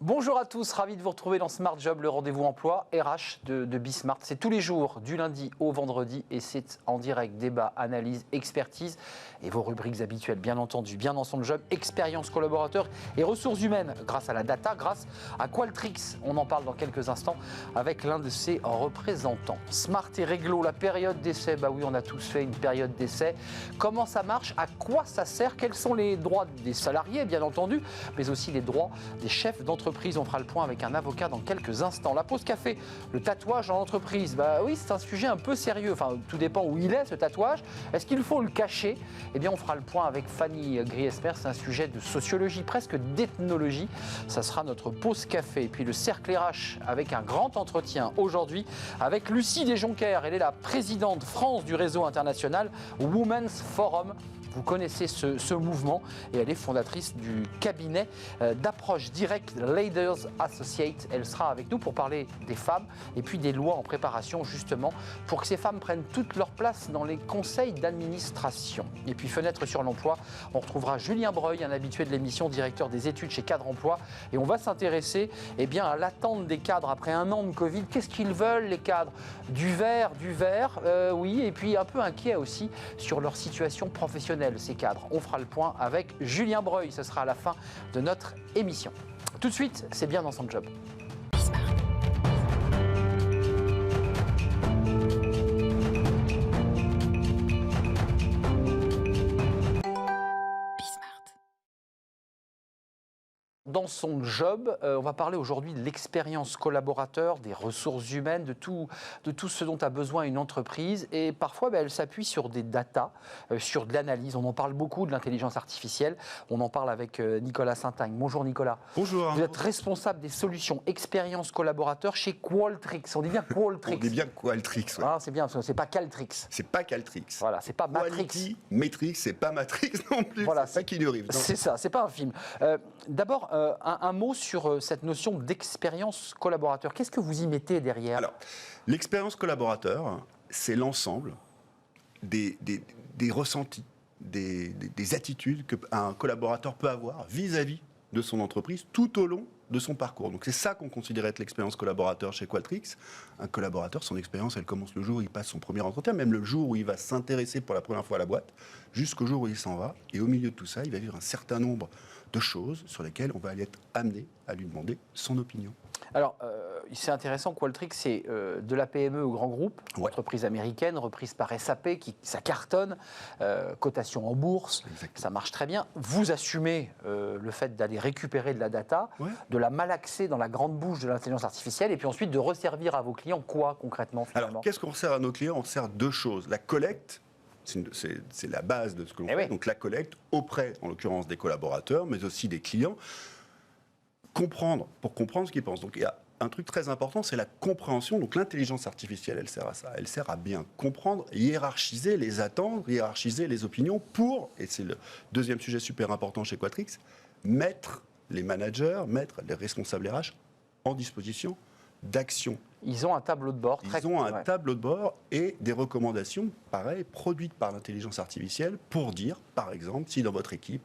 Bonjour à tous, ravi de vous retrouver dans Smart Job, le rendez-vous emploi RH de Bismart. C'est tous les jours, du lundi au vendredi, et c'est en direct, débat, analyse, expertise et vos rubriques habituelles, bien entendu, bien dans son job, expérience collaborateur et ressources humaines, grâce à la data, grâce à Qualtrics. On en parle dans quelques instants avec l'un de ses représentants. Smart et réglo, la période d'essai, bah oui, on a tous fait une période d'essai. Comment ça marche? À quoi ça sert? Quels sont les droits des salariés, bien entendu, mais aussi les droits des chefs d'entreprise? On fera le point avec un avocat dans quelques instants. La pause café, le tatouage en entreprise, bah oui, c'est un sujet un peu sérieux. Enfin, tout dépend où il est, ce tatouage. Est-ce qu'il faut le cacher? Eh bien, on fera le point avec Fanny Griesmer. C'est un sujet de sociologie, presque d'ethnologie. Ça sera notre pause café. Et puis le cercle RH avec un grand entretien aujourd'hui avec Lucie Desjonquers. Elle est la présidente France du réseau international Women's Forum. Vous connaissez ce mouvement et elle est fondatrice du cabinet d'approche directe Leaders Associates. Elle sera avec nous pour parler des femmes et puis des lois en préparation justement pour que ces femmes prennent toute leur place dans les conseils d'administration. Et puis fenêtre sur l'emploi, on retrouvera Julien Breuil, un habitué de l'émission, directeur des études chez Cadre Emploi, et on va s'intéresser à l'attente des cadres après un an de Covid. Qu'est-ce qu'ils veulent les cadres? Du vert, oui, et puis un peu inquiet aussi sur leur situation professionnelle. Ces cadres. On fera le point avec Julien Breuil, ce sera à la fin de notre émission. Tout de suite, c'est bien dans son job. Dans son job, on va parler aujourd'hui de l'expérience collaborateur, des ressources humaines, de tout ce dont a besoin une entreprise. Et parfois, elle s'appuie sur des datas, sur de l'analyse. On en parle beaucoup de l'intelligence artificielle. On en parle avec Nicolas Saintagne. Bonjour Nicolas. Bonjour. Vous êtes responsable des solutions expérience collaborateur chez Qualtrics. On dit bien Qualtrics. On dit bien Qualtrics. Ouais. Ah, c'est bien, c'est pas Caltrix. C'est pas Caltrix. Voilà, c'est pas Matrix. Quality, Matrix, c'est pas Matrix non plus. Voilà, c'est ça qui nous arrive. C'est ça, c'est pas un film. D'abord, un mot sur cette notion d'expérience collaborateur. Qu'est-ce que vous y mettez derrière? Alors, l'expérience collaborateur, c'est l'ensemble des ressentis, des attitudes qu'un collaborateur peut avoir vis-à-vis de son entreprise tout au long de son parcours. Donc c'est ça qu'on considère être l'expérience collaborateur chez Qualtrics. Un collaborateur, son expérience, elle commence le jour où il passe son premier entretien, même le jour où il va s'intéresser pour la première fois à la boîte, jusqu'au jour où il s'en va. Et au milieu de tout ça, il va vivre un certain nombre de choses sur lesquelles on va aller être amené à lui demander son opinion. Alors, c'est intéressant, Qualtrics, c'est de la PME au grand groupe, entreprise américaine, reprise par SAP, ça cartonne, cotation en bourse, ça marche très bien. Vous assumez le fait d'aller récupérer de la data, de la malaxer dans la grande bouche de l'intelligence artificielle, et puis ensuite de resservir à vos clients quoi concrètement finalement? Alors, qu'est-ce qu'on sert à nos clients? On sert deux choses. La collecte, c'est la base de ce que l'on fait. Donc la collecte auprès, en l'occurrence, des collaborateurs, mais aussi des clients. Pour comprendre ce qu'ils pensent. Donc il y a un truc très important, c'est la compréhension. Donc l'intelligence artificielle, elle sert à ça. Elle sert à bien comprendre, hiérarchiser les attentes, hiérarchiser les opinions pour, et c'est le deuxième sujet super important chez Qualtrics, mettre les managers, mettre les responsables RH en disposition d'action. Ils ont un tableau de bord. Ils ont un tableau de bord et des recommandations, pareil, produites par l'intelligence artificielle pour dire, par exemple, si dans votre équipe,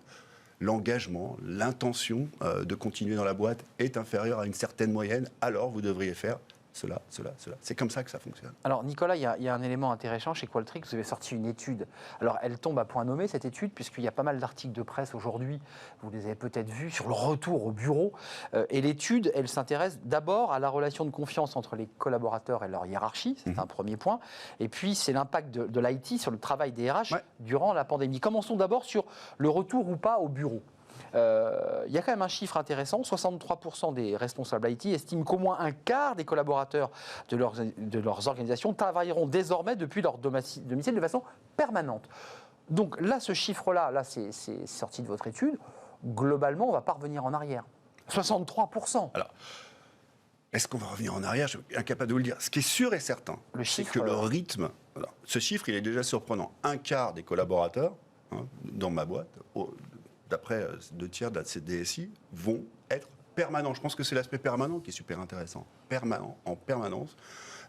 l'engagement, l'intention de continuer dans la boîte est inférieure à une certaine moyenne, alors vous devriez faire cela. C'est comme ça que ça fonctionne. Alors Nicolas, il y a un élément intéressant chez Qualtrics, vous avez sorti une étude. Alors elle tombe à point nommé cette étude, puisqu'il y a pas mal d'articles de presse aujourd'hui, vous les avez peut-être vus, sur le retour au bureau. Et l'étude, elle s'intéresse d'abord à la relation de confiance entre les collaborateurs et leur hiérarchie, c'est un premier point. Et puis c'est l'impact de l'IT sur le travail des RH durant la pandémie. Commençons d'abord sur le retour ou pas au bureau. Il y a quand même un chiffre intéressant, 63% des responsables IT estiment qu'au moins un quart des collaborateurs de leurs organisations travailleront désormais depuis leur domicile de façon permanente. Donc là, ce chiffre-là, c'est sorti de votre étude, globalement, on ne va pas revenir en arrière. 63%. Alors, est-ce qu'on va revenir en arrière? Je suis incapable de vous le dire. Ce qui est sûr et certain, c'est que le rythme... Alors, ce chiffre, il est déjà surprenant. Un quart des collaborateurs, dans ma boîte... d'après 2/3 de ces DSI, vont être permanents. Je pense que c'est l'aspect permanent qui est super intéressant. Permanent, en permanence,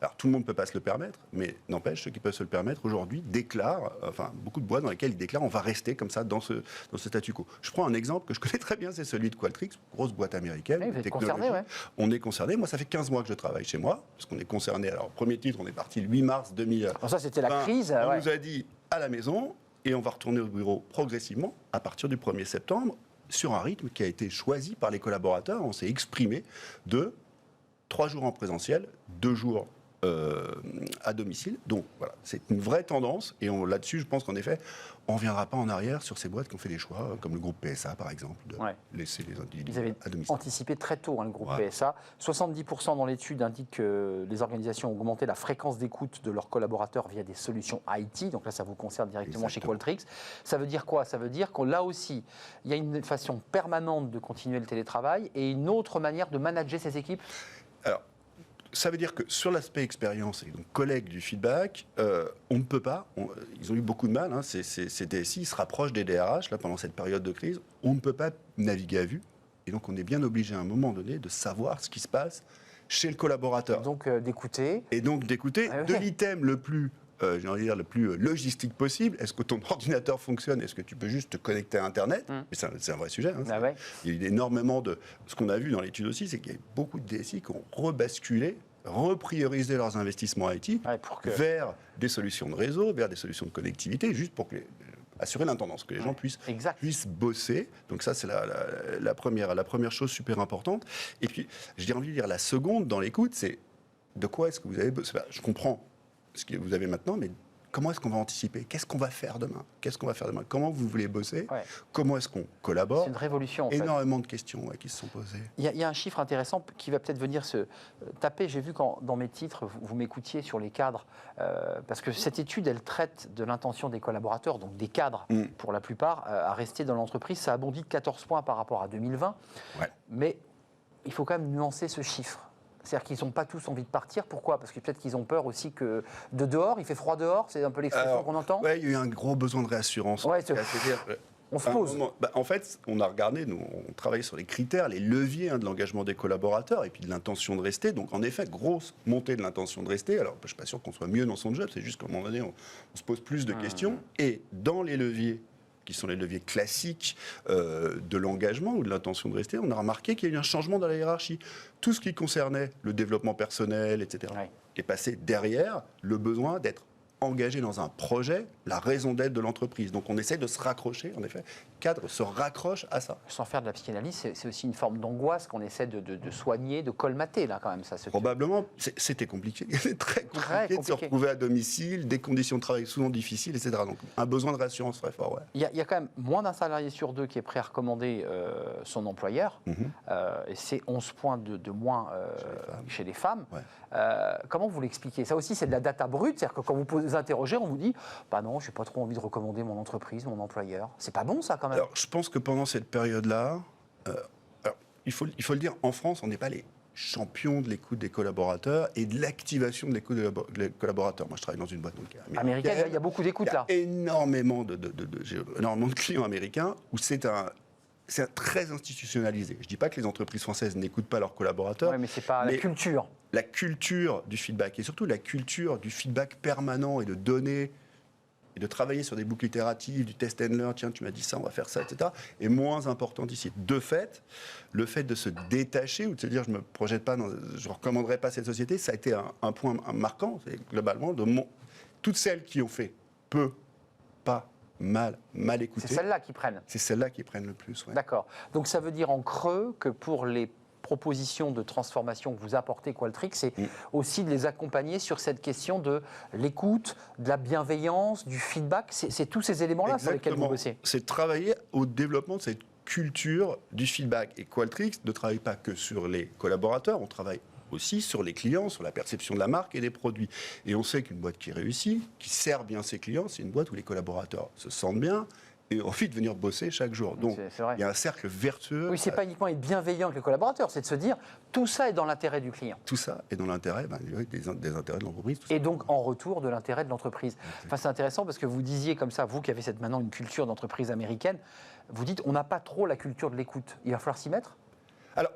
Alors tout le monde ne peut pas se le permettre, mais n'empêche, ceux qui peuvent se le permettre aujourd'hui déclarent, enfin beaucoup de boîtes dans lesquelles ils déclarent on va rester comme ça dans ce statu quo. Je prends un exemple que je connais très bien, c'est celui de Qualtrics, grosse boîte américaine. Oui, vous êtes concerné, ouais. On est concerné, moi ça fait 15 mois que je travaille chez moi, parce qu'on est concerné. Alors premier titre, on est parti le 8 mars 2000. Alors ça c'était la crise. On nous a dit à la maison, et on va retourner au bureau progressivement à partir du 1er septembre, sur un rythme qui a été choisi par les collaborateurs. On s'est exprimé de 3 jours en présentiel, 2 jours à domicile. Donc voilà, c'est une vraie tendance. Et là-dessus, je pense qu'en effet, on ne reviendra pas en arrière sur ces boîtes qui ont fait des choix, comme le groupe PSA par exemple, de laisser les individus Ils avaient à domicile. anticipé très tôt, le groupe PSA. 70% dans l'étude indiquent que les organisations ont augmenté la fréquence d'écoute de leurs collaborateurs via des solutions IT. Donc là, ça vous concerne directement chez Qualtrics. Ça veut dire quoi? Ça veut dire que là aussi, il y a une façon permanente de continuer le télétravail et une autre manière de manager ces équipes. Alors, ça veut dire que sur l'aspect expérience et donc collègues du feedback, on ne peut pas, ils ont eu beaucoup de mal, ces DSI, ils se rapprochent des DRH là, pendant cette période de crise, on ne peut pas naviguer à vue, et donc on est bien obligé à un moment donné de savoir ce qui se passe chez le collaborateur. Donc d'écouter. Et donc d'écouter de l'item le plus... j'ai envie de dire le plus logistique possible. Est-ce que ton ordinateur fonctionne? Est-ce que tu peux juste te connecter à Internet? Mais c'est un vrai sujet. Il y a eu énormément de... Ce qu'on a vu dans l'étude aussi, c'est qu'il y a beaucoup de DSI qui ont rebasculé, repriorisé leurs investissements IT vers des solutions de réseau, vers des solutions de connectivité, juste pour assurer l'intendance, que les gens puissent bosser. Donc ça, c'est la première chose super importante. Et puis, j'ai envie de dire, la seconde dans l'écoute, c'est de quoi est-ce que vous avez besoin? Je comprends ce que vous avez maintenant, mais comment est-ce qu'on va anticiper? Qu'est-ce qu'on va faire demain? Comment vous voulez bosser? Comment est-ce qu'on collabore? C'est une révolution, en fait. Énormément de questions qui se sont posées. Il y a un chiffre intéressant qui va peut-être venir se taper. J'ai vu quand, dans mes titres, vous m'écoutiez sur les cadres, parce que cette étude, elle traite de l'intention des collaborateurs, donc des cadres, pour la plupart, à rester dans l'entreprise. Ça a bondi de 14 points par rapport à 2020. Mais il faut quand même nuancer ce chiffre. C'est-à-dire qu'ils n'ont pas tous envie de partir. Pourquoi? Parce que peut-être qu'ils ont peur aussi que de dehors, il fait froid dehors, c'est un peu l'expression qu'on entend. Oui, il y a eu un gros besoin de réassurance. On se pose. En fait, on a regardé, nous, on travaillait sur les critères, les leviers de l'engagement des collaborateurs et puis de l'intention de rester. Donc, en effet, grosse montée de l'intention de rester. Alors, je ne suis pas sûr qu'on soit mieux dans son job, c'est juste qu'à un moment donné, on se pose plus de questions. Et dans les leviers qui sont les leviers classiques de l'engagement ou de l'intention de rester, on a remarqué qu'il y a eu un changement dans la hiérarchie. Tout ce qui concernait le développement personnel, etc., est passé derrière le besoin d'être engagé dans un projet, la raison d'être de l'entreprise. Donc on essaie de se raccrocher, en effet, cadre se raccroche à ça. Sans faire de la psychanalyse, c'est aussi une forme d'angoisse qu'on essaie de soigner, de colmater, là, quand même. Ça, probablement, c'était compliqué. C'était très compliqué de se retrouver à domicile, des conditions de travail souvent difficiles, etc. Donc un besoin de réassurance très fort, Il y a quand même moins d'un salarié sur 2 qui est prêt à recommander son employeur, et c'est 11 points de moins chez les femmes. Comment vous l'expliquez? Ça aussi, c'est de la data brute, c'est-à-dire que quand vous interrogez, on vous dit « Bah non, je n'ai pas trop envie de recommander mon entreprise, mon employeur ». C'est pas bon, ça, quand même. Alors, je pense que pendant cette période-là, il faut le dire, en France, on n'est pas les champions de l'écoute des collaborateurs et de l'activation de l'écoute des collaborateurs. Moi, je travaille dans une boîte américaine. Il y a beaucoup d'écoute, là. Il y a énormément de clients américains où c'est très institutionnalisé. Je ne dis pas que les entreprises françaises n'écoutent pas leurs collaborateurs. Oui, mais ce n'est pas la culture. La culture du feedback, et surtout la culture du feedback permanent et de donner, et de travailler sur des boucles itératives, du test and learn, tiens, tu m'as dit ça, on va faire ça, etc., est moins importante ici. De fait, le fait de se détacher ou de se dire je ne me projette pas, je ne recommanderais pas cette société, ça a été un point marquant, c'est globalement, toutes celles qui ont fait peu, pas, mal écouté. C'est celles-là qui prennent. C'est celles-là qui prennent le plus. D'accord. Donc ça veut dire en creux que pour les propositions de transformation que vous apportez Qualtrics, c'est aussi de les accompagner sur cette question de l'écoute, de la bienveillance, du feedback. C'est tous ces éléments-là sur lesquels vous bossez. C'est de travailler au développement de cette culture du feedback. Et Qualtrics ne travaille pas que sur les collaborateurs, on travaille aussi sur les clients, sur la perception de la marque et des produits. Et on sait qu'une boîte qui réussit, qui sert bien ses clients, c'est une boîte où les collaborateurs se sentent bien et ont envie de venir bosser chaque jour. Donc, il y a un cercle vertueux. Oui, c'est pas uniquement être bienveillant avec les collaborateurs, c'est de se dire tout ça est dans l'intérêt du client. Tout ça est dans l'intérêt des intérêts de l'entreprise. Et donc, en retour, de l'intérêt de l'entreprise. Enfin, c'est intéressant parce que vous disiez comme ça, vous qui avez maintenant une culture d'entreprise américaine, vous dites on n'a pas trop la culture de l'écoute. Il va falloir s'y mettre? Alors,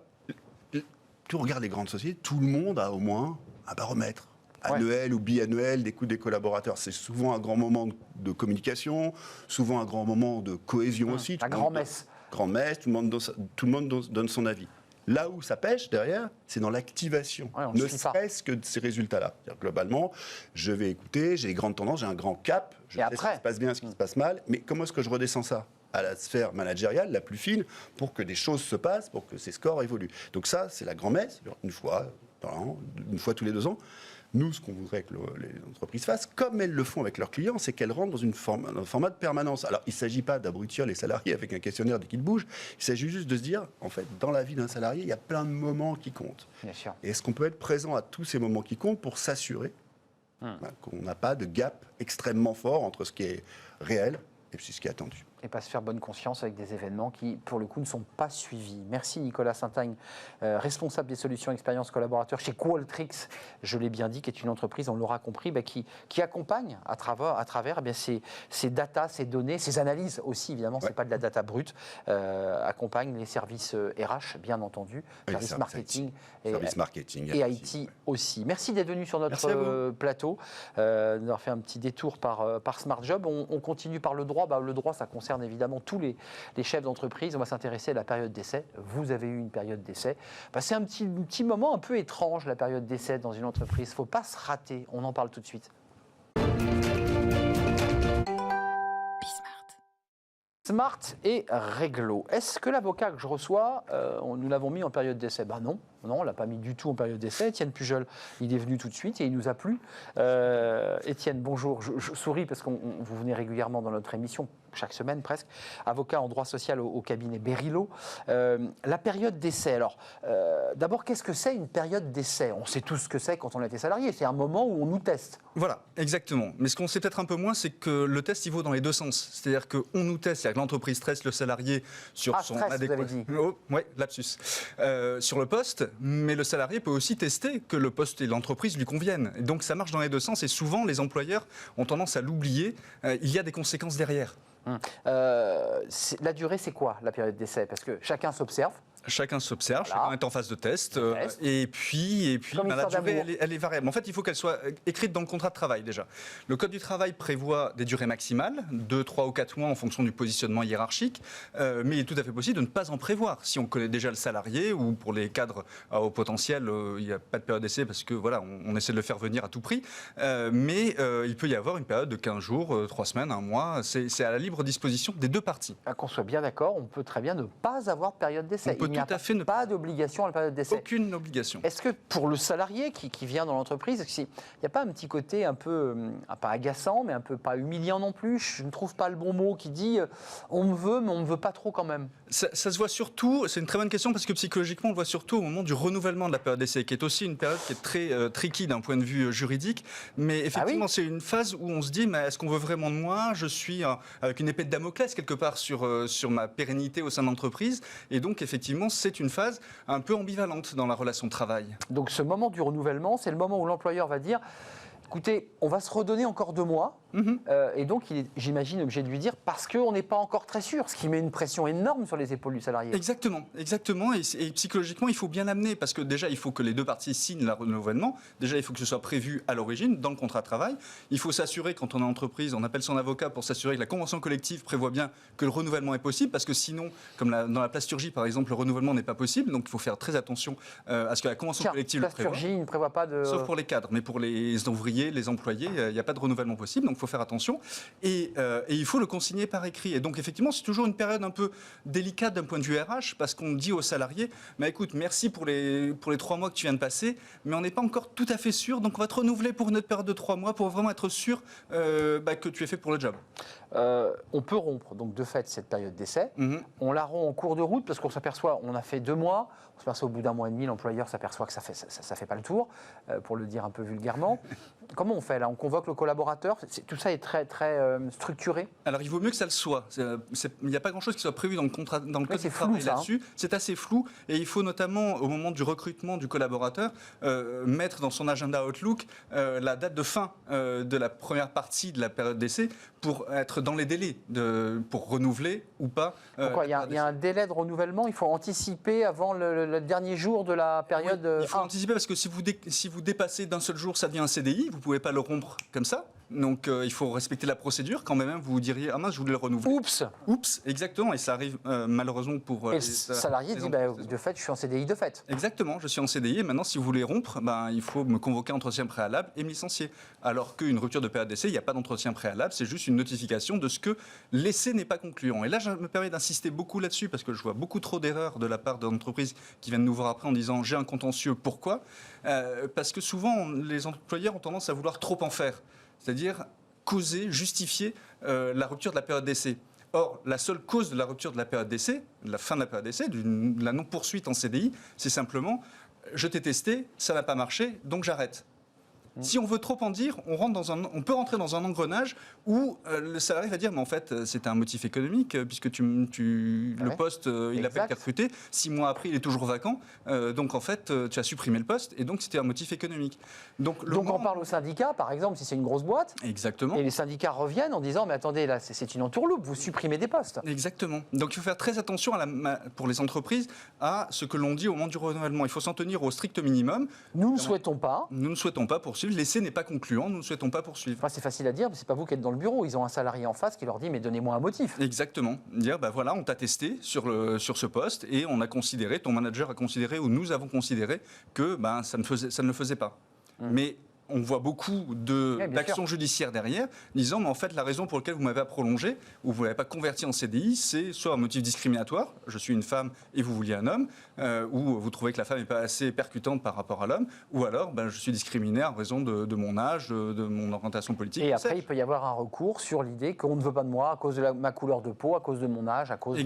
tu regardes les grandes sociétés, tout le monde a au moins un baromètre annuel ou biannuel d'écoute des collaborateurs. C'est souvent un grand moment de communication, souvent un grand moment de cohésion aussi. La grand-messe. Grand-messe, tout le monde donne son avis. Là où ça pêche derrière, c'est dans l'activation, ne serait-ce que de ces résultats-là. Globalement, je vais écouter, j'ai des grandes tendances, j'ai un grand cap, je sais ce qui se passe bien, ce qui se passe mal, mais comment est-ce que je redescends ça à la sphère managériale, la plus fine, pour que des choses se passent, pour que ces scores évoluent. Donc ça, c'est la grand-messe, une fois par an, une fois tous les 2 ans. Nous, ce qu'on voudrait que les entreprises fassent, comme elles le font avec leurs clients, c'est qu'elles rentrent dans un format de permanence. Alors, il ne s'agit pas d'abrutir les salariés avec un questionnaire dès qu'ils bougent. Il s'agit juste de se dire, en fait, dans la vie d'un salarié, il y a plein de moments qui comptent. Bien sûr. Et est-ce qu'on peut être présent à tous ces moments qui comptent pour s'assurer qu'on n'a pas de gap extrêmement fort entre ce qui est réel et puis ce qui est attendu. Et pas se faire bonne conscience avec des événements qui, pour le coup, ne sont pas suivis. Merci Nicolas Saint-Agne, responsable des solutions expérience collaborateurs chez Qualtrics, je l'ai bien dit, qui est une entreprise, on l'aura compris, qui accompagne à travers ces datas, ces données, ces analyses aussi, évidemment, c'est pas de la data brute, accompagne les services RH, bien entendu, services marketing et IT aussi. Merci d'être venu sur notre plateau, d'avoir fait un petit détour par Smart Job. On continue par le droit. Le droit, ça concerne évidemment tous les chefs d'entreprise. On va s'intéresser à la période d'essai. Vous avez eu une période d'essai. C'est un petit moment un peu étrange, la période d'essai dans une entreprise. Il ne faut pas se rater. On en parle tout de suite. Smart et Réglo. Est-ce que l'avocat que je reçois, nous l'avons mis en période d'essai ? Non, on ne l'a pas mis du tout en période d'essai. Étienne Pujol, il est venu tout de suite et il nous a plu. Étienne, bonjour. Je souris parce que vous venez régulièrement dans notre émission, chaque semaine presque. Avocat en droit social au cabinet Berilo. La période d'essai. Alors, d'abord, qu'est-ce que c'est une période d'essai ? On sait tous ce que c'est quand on a été salarié. C'est un moment où on nous teste. Voilà, exactement. Mais ce qu'on sait peut-être un peu moins, c'est que le test, il vaut dans les deux sens. C'est-à-dire qu'on nous teste, c'est-à-dire que l'entreprise teste le salarié sur son adéquation. Oui, lapsus. Sur le poste, mais le salarié peut aussi tester que le poste et l'entreprise lui conviennent. Et donc ça marche dans les deux sens et souvent les employeurs ont tendance à l'oublier. Il y a des conséquences derrière. La durée, c'est quoi la période d'essai ? Parce que chacun s'observe. Chacun s'observe, chacun est en phase de test. Et puis la durée, elle est variable. En fait, il faut qu'elle soit écrite dans le contrat de travail déjà. Le Code du travail prévoit des durées maximales, 2, 3 ou 4 mois en fonction du positionnement hiérarchique. Mais il est tout à fait possible de ne pas en prévoir. Si on connaît déjà le salarié ou pour les cadres à haut potentiel, il n'y a pas de période d'essai parce que voilà, on essaie de le faire venir à tout prix. Mais il peut y avoir une période de 15 jours, 3 semaines, 1 mois. C'est à la libre disposition des deux parties. Qu'on soit bien d'accord, on peut très bien ne pas avoir de période d'essai. Il n'y a pas d'obligation à la période d'essai. Aucune obligation. Est-ce que pour le salarié qui vient dans l'entreprise, il n'y a pas un petit côté un peu, pas agaçant, mais un peu pas humiliant non plus ? Je ne trouve pas le bon mot qui dit on me veut, mais on ne me veut pas trop quand même. Ça se voit surtout, c'est une très bonne question parce que psychologiquement on le voit surtout au moment du renouvellement de la période d'essai, qui est aussi une période qui est très tricky d'un point de vue juridique. Mais effectivement, c'est une phase où on se dit mais est-ce qu'on veut vraiment de moi ? Je suis avec une épée de Damoclès quelque part sur ma pérennité au sein de l'entreprise. Et donc effectivement, c'est une phase un peu ambivalente dans la relation de travail. Donc ce moment du renouvellement, c'est le moment où l'employeur va dire écoutez, on va se redonner encore 2 mois. Et donc, il est, j'imagine, obligé de lui dire parce qu'on n'est pas encore très sûr, ce qui met une pression énorme sur les épaules du salarié. Exactement. Et psychologiquement, il faut bien l'amener parce que déjà, il faut que les deux parties signent le renouvellement. Déjà, il faut que ce soit prévu à l'origine, dans le contrat de travail. Il faut s'assurer, quand on est en entreprise, on appelle son avocat pour s'assurer que la convention collective prévoit bien que le renouvellement est possible parce que sinon, comme dans la plasturgie, par exemple, le renouvellement n'est pas possible. Donc, il faut faire très attention à ce que la convention collective le prévoit. Plasturgie ne prévoit pas de... Sauf pour les cadres, mais pour les ouvriers, les employés, il n'y a pas de renouvellement possible. Donc, il faut faire attention. Et il faut le consigner par écrit. Et donc, effectivement, c'est toujours une période un peu délicate d'un point de vue RH, parce qu'on dit aux salariés, mais écoute, merci pour les 3 mois que tu viens de passer, mais on n'est pas encore tout à fait sûr, donc on va te renouveler pour une autre période de 3 mois pour vraiment être sûr que tu es fait pour le job. On peut rompre, donc de fait, cette période d'essai. On la rompt en cours de route, parce qu'on s'aperçoit, on a fait 2 mois, on s'aperçoit au bout d'1 mois et demi, l'employeur s'aperçoit que ça fait pas le tour, pour le dire un peu vulgairement. Comment on fait là? On convoque le collaborateur? Tout ça est très, très structuré? Alors, il vaut mieux que ça le soit. Il n'y a pas grand-chose qui soit prévu dans le code du travail là-dessus. C'est assez flou. Et il faut notamment, au moment du recrutement du collaborateur, mettre dans son agenda Outlook la date de fin de la première partie de la période d'essai pour être dans les délais, pour renouveler ou pas. Pourquoi il y a un délai de renouvellement? Il faut anticiper avant le dernier jour de la période. Oui, il faut anticiper parce que si vous dépassez d'un seul jour, ça devient un CDI. Vous ne pouvez pas le rompre comme ça. Donc il faut respecter la procédure. Quand même, vous diriez, ah mince, je voulais le renouveler. Oups, exactement. Et ça arrive malheureusement pour. Et le salarié dit, de fait, je suis en CDI de fait. Exactement, je suis en CDI. Et maintenant, si vous voulez rompre, il faut me convoquer un entretien préalable et me licencier. Alors qu'une rupture de période d'essai, il n'y a pas d'entretien préalable. C'est juste une notification de ce que l'essai n'est pas concluant. Et là, je me permets d'insister beaucoup là-dessus parce que je vois beaucoup trop d'erreurs de la part d'entreprises qui viennent nous voir après en disant j'ai un contentieux. Pourquoi? Parce que souvent, les employeurs ont tendance à vouloir trop en faire. C'est-à-dire causer, justifier la rupture de la période d'essai. Or, la seule cause de la rupture de la période d'essai, de la fin de la période d'essai, de la non-poursuite en CDI, c'est simplement je t'ai testé, ça n'a pas marché, donc j'arrête. Si on veut trop en dire, on peut rentrer dans un engrenage où le salarié va dire mais en fait c'était un motif économique puisque le poste il n'a pas été recruté, 6 mois après il est toujours vacant, donc en fait tu as supprimé le poste et donc c'était un motif économique. Donc on parle au syndicat par exemple si c'est une grosse boîte. Exactement. Et les syndicats reviennent en disant mais attendez là c'est une entourloupe, vous supprimez des postes. Exactement. Donc il faut faire très attention pour les entreprises à ce que l'on dit au moment du renouvellement. Il faut s'en tenir au strict minimum. Nous ne souhaitons pas. Nous ne souhaitons pas poursuivre. L'essai n'est pas concluant, nous ne souhaitons pas poursuivre. Enfin, c'est facile à dire, mais c'est pas vous qui êtes dans le bureau. Ils ont un salarié en face qui leur dit mais donnez-moi un motif. Exactement. Dire voilà, on t'a testé sur ce poste et on a considéré, ton manager a considéré ou nous avons considéré que ça ne le faisait pas. Mais on voit beaucoup d'actions judiciaires derrière, disant, mais en fait, la raison pour laquelle vous m'avez pas prolongé ou vous ne m'avez pas converti en CDI, c'est soit un motif discriminatoire, je suis une femme et vous vouliez un homme, ou vous trouvez que la femme n'est pas assez percutante par rapport à l'homme, ou alors je suis discriminé en raison de mon âge, de mon orientation politique. Et après, il peut y avoir un recours sur l'idée qu'on ne veut pas de moi à cause de ma couleur de peau, à cause de mon âge, à cause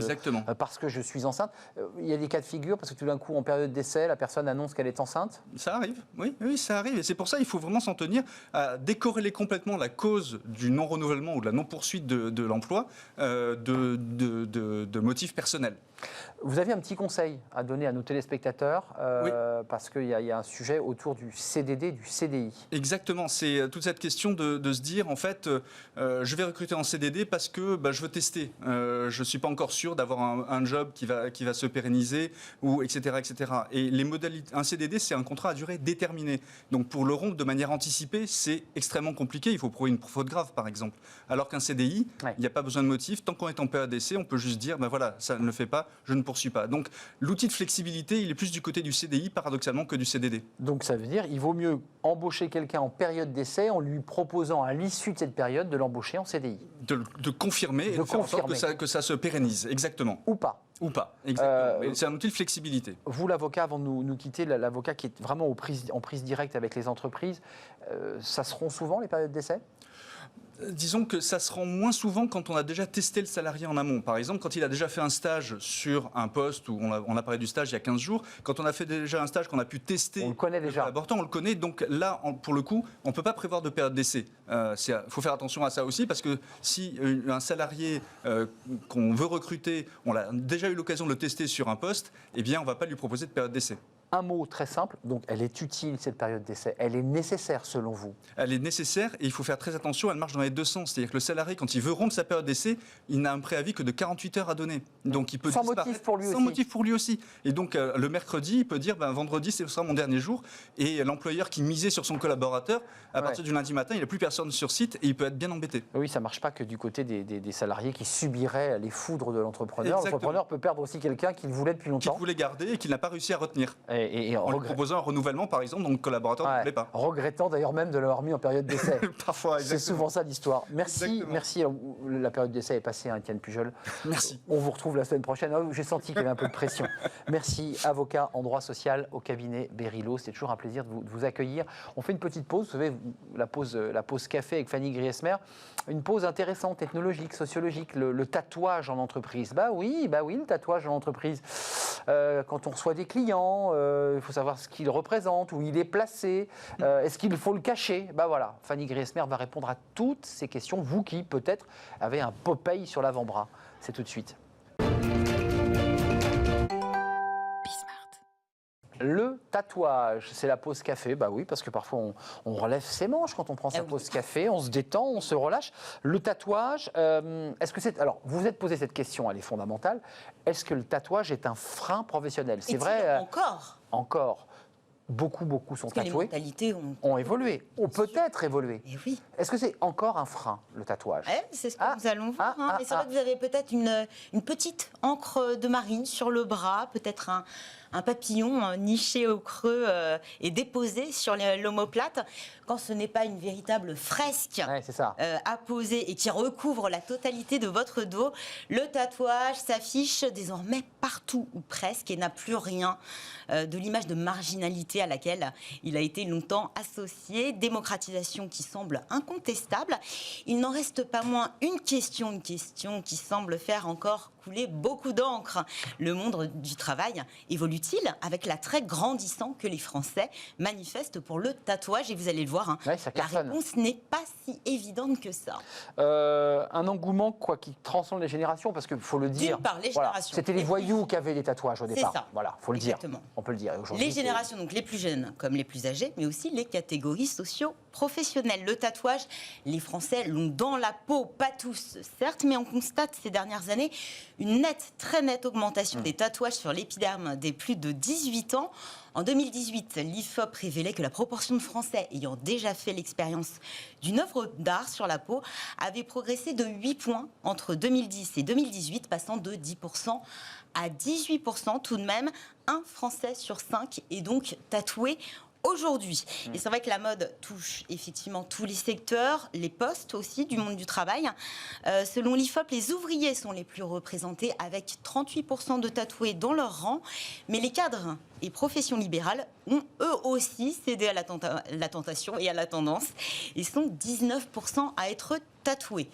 parce que je suis enceinte. Il y a des cas de figure, parce que tout d'un coup, en période d'essai, la personne annonce qu'elle est enceinte. Ça arrive, oui, ça arrive. Et c'est pour ça qu'il faut vraiment s'en tenir à décorréler complètement la cause du non-renouvellement ou de la non-poursuite de l'emploi de motifs personnels. Vous avez un petit conseil à donner à nos téléspectateurs parce qu'il y a un sujet autour du CDD, du CDI. Exactement, c'est toute cette question de se dire en fait je vais recruter en CDD parce que je veux tester. Je ne suis pas encore sûr d'avoir un job qui va se pérenniser, etc. Et les modalités, un CDD c'est un contrat à durée déterminée. Donc pour le rompre de manière anticipée, c'est extrêmement compliqué. Il faut prouver une faute grave par exemple. Alors qu'un CDI, il n'y a pas besoin de motif. Tant qu'on est en période d'essai, on peut juste dire voilà, ça ne le fait pas. Je ne poursuis pas. Donc l'outil de flexibilité, il est plus du côté du CDI paradoxalement que du CDD. Donc ça veut dire qu'il vaut mieux embaucher quelqu'un en période d'essai en lui proposant à l'issue de cette période de l'embaucher en CDI. De confirmer et de faire en sorte que ça se pérennise, exactement. Ou pas. Exactement. C'est un outil de flexibilité. Vous, l'avocat, avant de nous quitter, l'avocat qui est vraiment en prise directe avec les entreprises, ça seront souvent les périodes d'essai ? Disons que ça se rend moins souvent quand on a déjà testé le salarié en amont. Par exemple, quand il a déjà fait un stage sur un poste, où on a parlé du stage il y a 15 jours, quand on a fait déjà un stage qu'on a pu tester, on le connaît déjà. On le connaît, donc là, pour le coup, on ne peut pas prévoir de période d'essai. Il faut faire attention à ça aussi, parce que si un salarié qu'on veut recruter, on a déjà eu l'occasion de le tester sur un poste, eh bien, on ne va pas lui proposer de période d'essai. Un mot très simple, donc elle est utile cette période d'essai, elle est nécessaire selon vous? Elle est nécessaire et il faut faire très attention, elle marche dans les deux sens. C'est-à-dire que le salarié, quand il veut rompre sa période d'essai, il n'a un préavis que de 48 heures à donner. Donc il peut sans motif pour lui aussi. Sans motif pour lui aussi. Et donc le mercredi, il peut dire vendredi, ce sera mon dernier jour. Et l'employeur qui misait sur son collaborateur, à partir du lundi matin, il n'a plus personne sur site et il peut être bien embêté. Oui, ça ne marche pas que du côté des salariés qui subiraient les foudres de l'entrepreneur. L'entrepreneur peut perdre aussi quelqu'un qu'il voulait depuis longtemps. Qu'il voulait garder et qu'il n'a pas réussi à retenir. En lui proposant un renouvellement, par exemple, dont le collaborateur ne voulait pas. Regrettant d'ailleurs même de l'avoir mis en période d'essai. Parfois, c'est souvent ça l'histoire. Merci. La période d'essai est passée, Étienne Pujol. Merci. On vous retrouve la semaine prochaine. J'ai senti qu'il y avait un peu de pression. Merci, avocat en droit social au cabinet Berilo. C'était toujours un plaisir de vous accueillir. On fait une petite pause. Vous savez, la pause café avec Fanny Griesmer. Une pause intéressante, technologique, sociologique. Le tatouage en entreprise. Bah oui, le tatouage en entreprise. quand on reçoit des clients, il faut savoir ce qu'il représente, où il est placé, est-ce qu'il faut le cacher? Ben voilà, Fanny Griesmer va répondre à toutes ces questions, vous qui peut-être avez un Popeye sur l'avant-bras. C'est tout de suite. Le tatouage, c'est la pause café. Bah oui, parce que parfois on relève ses manches quand on prend sa pause café, on se détend, on se relâche. Le tatouage, est-ce que c'est... Alors, vous vous êtes posé cette question, elle est fondamentale. Est-ce que le tatouage est un frein professionnel? C'est vrai. Encore. Beaucoup sont tatoués. Les mentalités ont évolué, ont peut-être évolué. Et oui. Est-ce que c'est encore un frein, le tatouage? C'est ce que nous allons voir. Mais c'est vrai que vous avez peut-être une petite encre de marine sur le bras, peut-être un papillon niché au creux et déposé sur l'omoplate, quand ce n'est pas une véritable fresque apposée et qui recouvre la totalité de votre dos. Le tatouage s'affiche désormais partout ou presque et n'a plus rien de l'image de marginalité à laquelle il a été longtemps associé. Démocratisation qui semble incontestable. Il n'en reste pas moins une question qui semble faire encore couler beaucoup d'encre. Le monde du travail évolue-t-il avec l'attrait grandissant que les Français manifestent pour le tatouage? Et vous allez le voir, la réponse n'est pas si évidente que ça. Un engouement qui transcende les générations, parce qu'il faut le dire. D'une part, les générations. C'était les voyous qui avaient des tatouages au départ. Ça. Voilà, faut le dire. On peut le dire. Les générations, donc les plus jeunes comme les plus âgés, mais aussi les catégories socio-professionnelles. Le tatouage, les Français l'ont dans la peau, pas tous, certes, mais on constate ces dernières années une très nette augmentation des tatouages sur l'épiderme des plus de 18 ans. En 2018, l'IFOP révélait que la proportion de Français ayant déjà fait l'expérience d'une œuvre d'art sur la peau avait progressé de 8 points entre 2010 et 2018, passant de 10% à 18% tout de même. Un Français sur 5 est donc tatoué aujourd'hui. Et c'est vrai que la mode touche effectivement tous les secteurs, les postes aussi du monde du travail. Selon l'IFOP, les ouvriers sont les plus représentés avec 38% de tatoués dans leur rang. Mais les cadres et professions libérales ont eux aussi cédé à la tentation et à la tendance et sont 19% à être tatoués.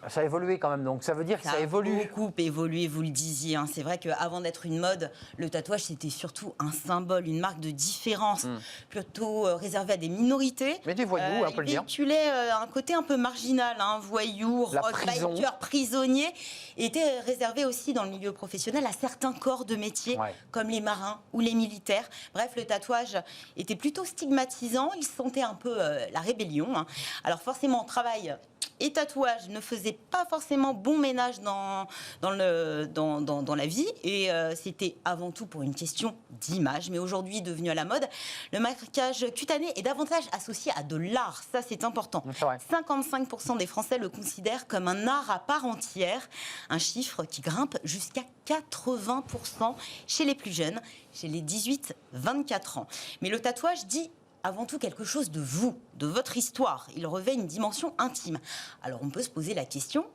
Ça a évolué quand même, donc ça veut dire que ça évolue. Ça a beaucoup évolué, vous le disiez. C'est vrai qu'avant d'être une mode, le tatouage, c'était surtout un symbole, une marque de différence, plutôt réservée à des minorités. Mais des voyous, on peut le dire. Il véhiculait un côté un peu marginal, voyou, biker, prisonnier, et était réservé aussi dans le milieu professionnel à certains corps de métier, comme les marins ou les militaires. Bref, le tatouage était plutôt stigmatisant, il sentait un peu la rébellion. Alors forcément, travail et tatouage ne faisaient pas forcément bon ménage dans la vie, et c'était avant tout pour une question d'image. Mais aujourd'hui, devenu à la mode, le maquillage cutané est davantage associé à de l'art. Ça, c'est important. 55% des Français le considèrent comme un art à part entière, un chiffre qui grimpe jusqu'à 80% chez les plus jeunes, chez les 18-24 ans. Mais le tatouage dit avant tout quelque chose de vous, de votre histoire. Il revêt une dimension intime. Alors on peut se poser la question,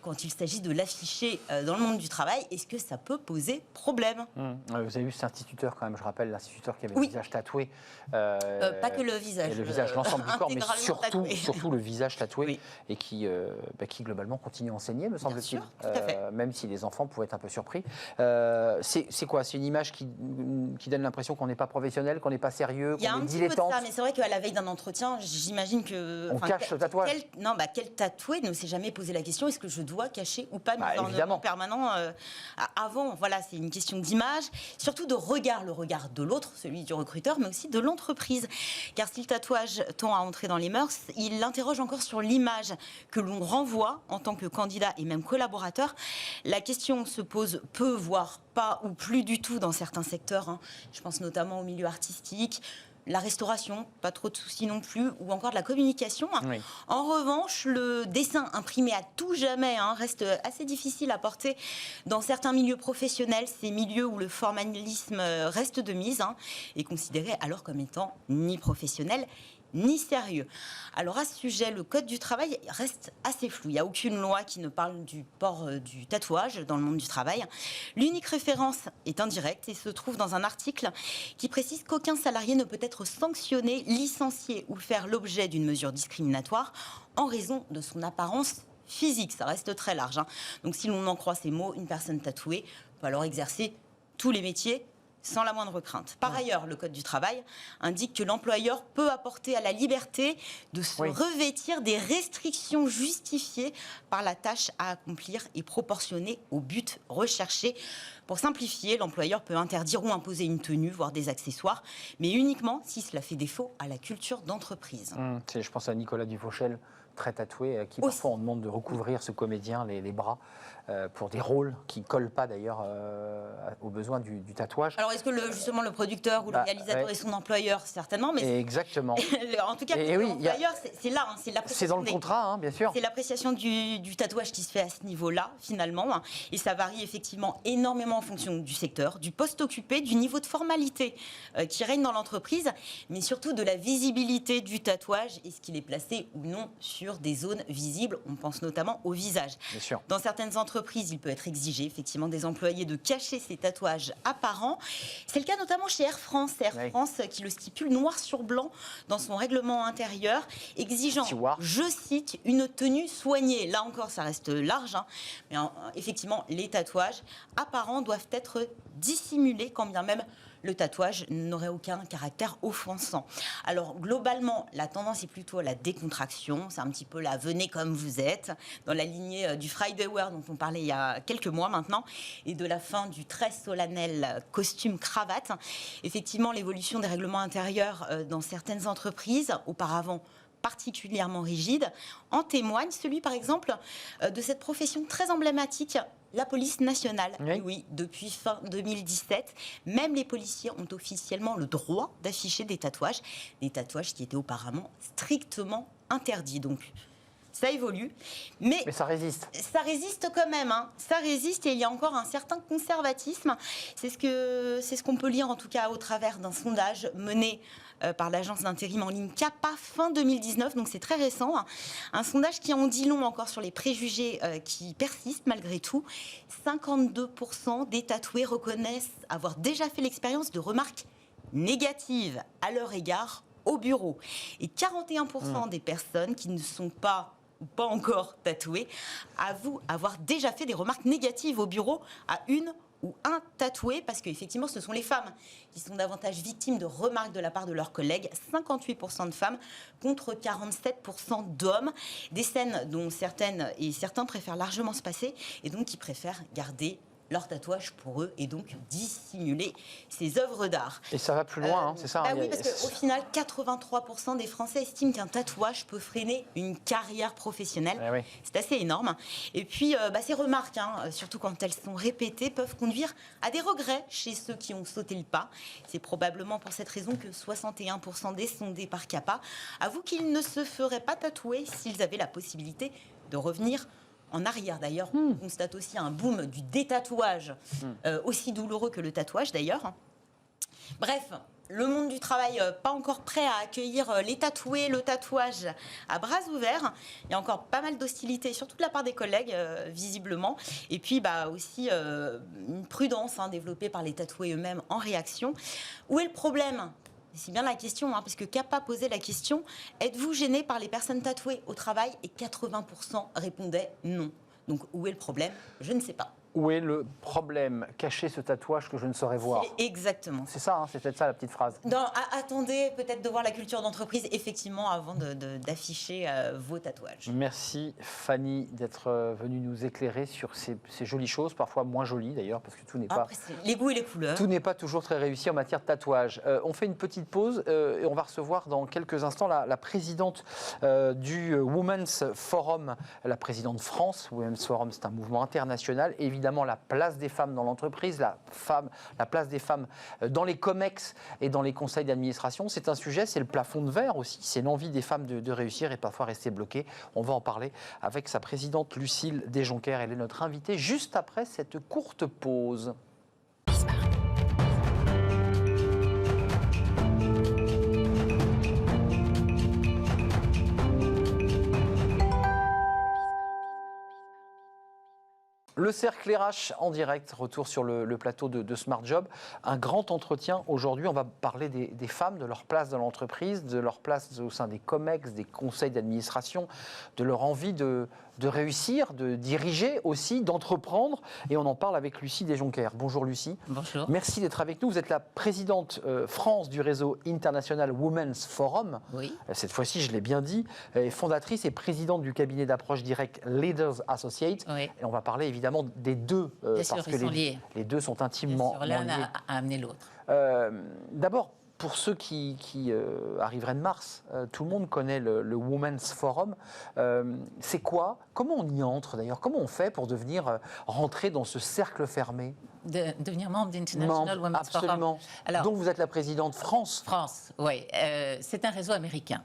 quand il s'agit de l'afficher dans le monde du travail, est-ce que ça peut poser problème? Vous avez vu cet instituteur quand même, je rappelle, l'instituteur qui avait le visage tatoué. Pas que le visage. Et le visage, l'ensemble du corps, mais surtout le visage tatoué, et qui globalement continue à enseigner, me semble-t-il. Même si les enfants pouvaient être un peu surpris. C'est quoi? C'est une image qui donne l'impression qu'on n'est pas professionnel, qu'on n'est pas sérieux, qu'on est dilettante? Il y a un petit peu de ça, mais c'est vrai qu'à la veille d'un entretien, j'imagine que... On cache le tatouage. Quel tatoué ne s'est jamais posé la question, est-ce que je dois cacher ou pas mes ornements permanents avant? Voilà, c'est une question d'image, surtout de regard, le regard de l'autre, celui du recruteur, mais aussi de l'entreprise. Car si le tatouage tend à entrer dans les mœurs, il l'interroge encore sur l'image que l'on renvoie en tant que candidat et même collaborateur. La question se pose peu, voire pas ou plus du tout dans certains secteurs. Je pense notamment au milieu artistique, la restauration, pas trop de soucis non plus, ou encore de la communication. En revanche, le dessin imprimé à tout jamais reste assez difficile à porter dans certains milieux professionnels, ces milieux où le formalisme reste de mise, et considéré alors comme étant ni professionnel ni sérieux. Alors à ce sujet, le Code du travail reste assez flou. Il n'y a aucune loi qui ne parle du port du tatouage dans le monde du travail. L'unique référence est indirecte et se trouve dans un article qui précise qu'aucun salarié ne peut être sanctionné, licencié ou faire l'objet d'une mesure discriminatoire en raison de son apparence physique. Ça reste très large. Donc si l'on en croit ces mots, une personne tatouée peut alors exercer tous les métiers, sans la moindre crainte. Par ailleurs, le Code du travail indique que l'employeur peut apporter à la liberté de se revêtir des restrictions justifiées par la tâche à accomplir et proportionnées au but recherché. Pour simplifier, l'employeur peut interdire ou imposer une tenue, voire des accessoires, mais uniquement si cela fait défaut à la culture d'entreprise. Je pense à Nicolas Dufauchel, très tatoué, à qui parfois on demande de recouvrir ce comédien les bras pour des rôles qui ne collent pas d'ailleurs aux besoins du tatouage. Alors est-ce que justement le producteur ou le réalisateur est son employeur? Certainement, mais exactement. En tout cas, l'employeur, c'est là, c'est l'appréciation. C'est dans le contrat, bien sûr. C'est l'appréciation du tatouage qui se fait à ce niveau-là, finalement, et ça varie effectivement énormément en fonction du secteur, du poste occupé, du niveau de formalité qui règne dans l'entreprise, mais surtout de la visibilité du tatouage, est-ce qu'il est placé ou non sur des zones visibles. On pense notamment au visage. Bien sûr. Dans certaines entreprises, il peut être exigé effectivement des employés de cacher ces tatouages apparents. C'est le cas notamment chez Air France. Air France qui le stipule noir sur blanc dans son règlement intérieur, exigeant, je cite, une tenue soignée. Là encore, ça reste large, mais effectivement, les tatouages apparents doivent être dissimulés, quand bien même le tatouage n'aurait aucun caractère offensant. Alors globalement, la tendance est plutôt à la décontraction. C'est un petit peu la venez comme vous êtes, dans la lignée du Friday Wear dont on parlait il y a quelques mois maintenant, et de la fin du très solennel costume-cravate. Effectivement, l'évolution des règlements intérieurs dans certaines entreprises, auparavant particulièrement rigide, en témoigne celui par exemple de cette profession très emblématique, la police nationale. Oui, depuis fin 2017, même les policiers ont officiellement le droit d'afficher des tatouages qui étaient auparavant strictement interdits. Donc ça évolue, mais ça résiste. Ça résiste quand même, ça résiste, et il y a encore un certain conservatisme. C'est ce qu'on peut lire en tout cas au travers d'un sondage mené par l'agence d'intérim en ligne CAPA fin 2019, donc c'est très récent. Un sondage qui en dit long encore sur les préjugés qui persistent malgré tout. 52% des tatoués reconnaissent avoir déjà fait l'expérience de remarques négatives à leur égard au bureau. Et 41% des personnes qui ne sont pas ou pas encore tatouées avouent avoir déjà fait des remarques négatives au bureau à une ou un tatoué, parce qu'effectivement, ce sont les femmes qui sont davantage victimes de remarques de la part de leurs collègues. 58% de femmes contre 47% d'hommes. Des scènes dont certaines et certains préfèrent largement se passer, et donc qui préfèrent garder leur tatouage pour eux et donc dissimuler ces œuvres d'art. Et ça va plus loin, c'est ça. Oui, parce qu'au final, 83% des Français estiment qu'un tatouage peut freiner une carrière professionnelle. C'est assez énorme. Et puis, ces remarques, surtout quand elles sont répétées, peuvent conduire à des regrets chez ceux qui ont sauté le pas. C'est probablement pour cette raison que 61% des sondés par CAPA avouent qu'ils ne se feraient pas tatouer s'ils avaient la possibilité de revenir en arrière. D'ailleurs, on constate aussi un boom du détatouage, aussi douloureux que le tatouage d'ailleurs. Bref, le monde du travail pas encore prêt à accueillir les tatoués, le tatouage à bras ouverts. Il y a encore pas mal d'hostilité, surtout de la part des collègues, visiblement. Et puis aussi une prudence développée par les tatoués eux-mêmes en réaction. Où est le problème ? C'est bien la question, parce que CAPA posait la question, êtes-vous gêné par les personnes tatouées au travail ? Et 80% répondaient non. Donc où est le problème ? Je ne sais pas. Où est le problème ? Cacher ce tatouage que je ne saurais voir. Exactement. C'est ça, c'est peut-être ça la petite phrase. Attendez peut-être de voir la culture d'entreprise, effectivement, avant d'afficher vos tatouages. Merci Fanny d'être venue nous éclairer sur ces jolies choses, parfois moins jolies d'ailleurs, parce que tout n'est pas... Les goûts et les couleurs. Tout n'est pas toujours très réussi en matière de tatouage. On fait une petite pause et on va recevoir dans quelques instants la présidente du Women's Forum, la présidente France. Women's Forum, c'est un mouvement international. Évidemment, la place des femmes dans l'entreprise, la place des femmes dans les COMEX et dans les conseils d'administration, c'est un sujet, c'est le plafond de verre aussi, c'est l'envie des femmes de réussir et parfois rester bloquées. On va en parler avec sa présidente Lucille Desjonquers, elle est notre invitée juste après cette courte pause. Le cercle RH en direct, retour sur le plateau de Smart Job. Un grand entretien aujourd'hui. On va parler des femmes, de leur place dans l'entreprise, de leur place au sein des COMEX, des conseils d'administration, de leur envie de réussir, de diriger aussi, d'entreprendre. Et on en parle avec Lucie Desjonquers. Bonjour Lucie. Bonjour. Merci d'être avec nous. Vous êtes la présidente France du réseau International Women's Forum. Oui. Cette fois-ci, je l'ai bien dit. Fondatrice et présidente du cabinet d'approche directe Leaders Associates. Oui. Et on va parler évidemment des deux. Bien sûr, ils sont liés. Les deux sont intimement liés. L'un a amené l'autre. D'abord, pour ceux qui arriveraient de Mars, tout le monde connaît le Women's Forum. C'est quoi? Comment on y entre d'ailleurs? Comment on fait pour rentrer dans ce cercle fermé? Devenir membre d'International Women's Forum. Absolument. Donc vous êtes la présidente France. France, oui. C'est un réseau américain.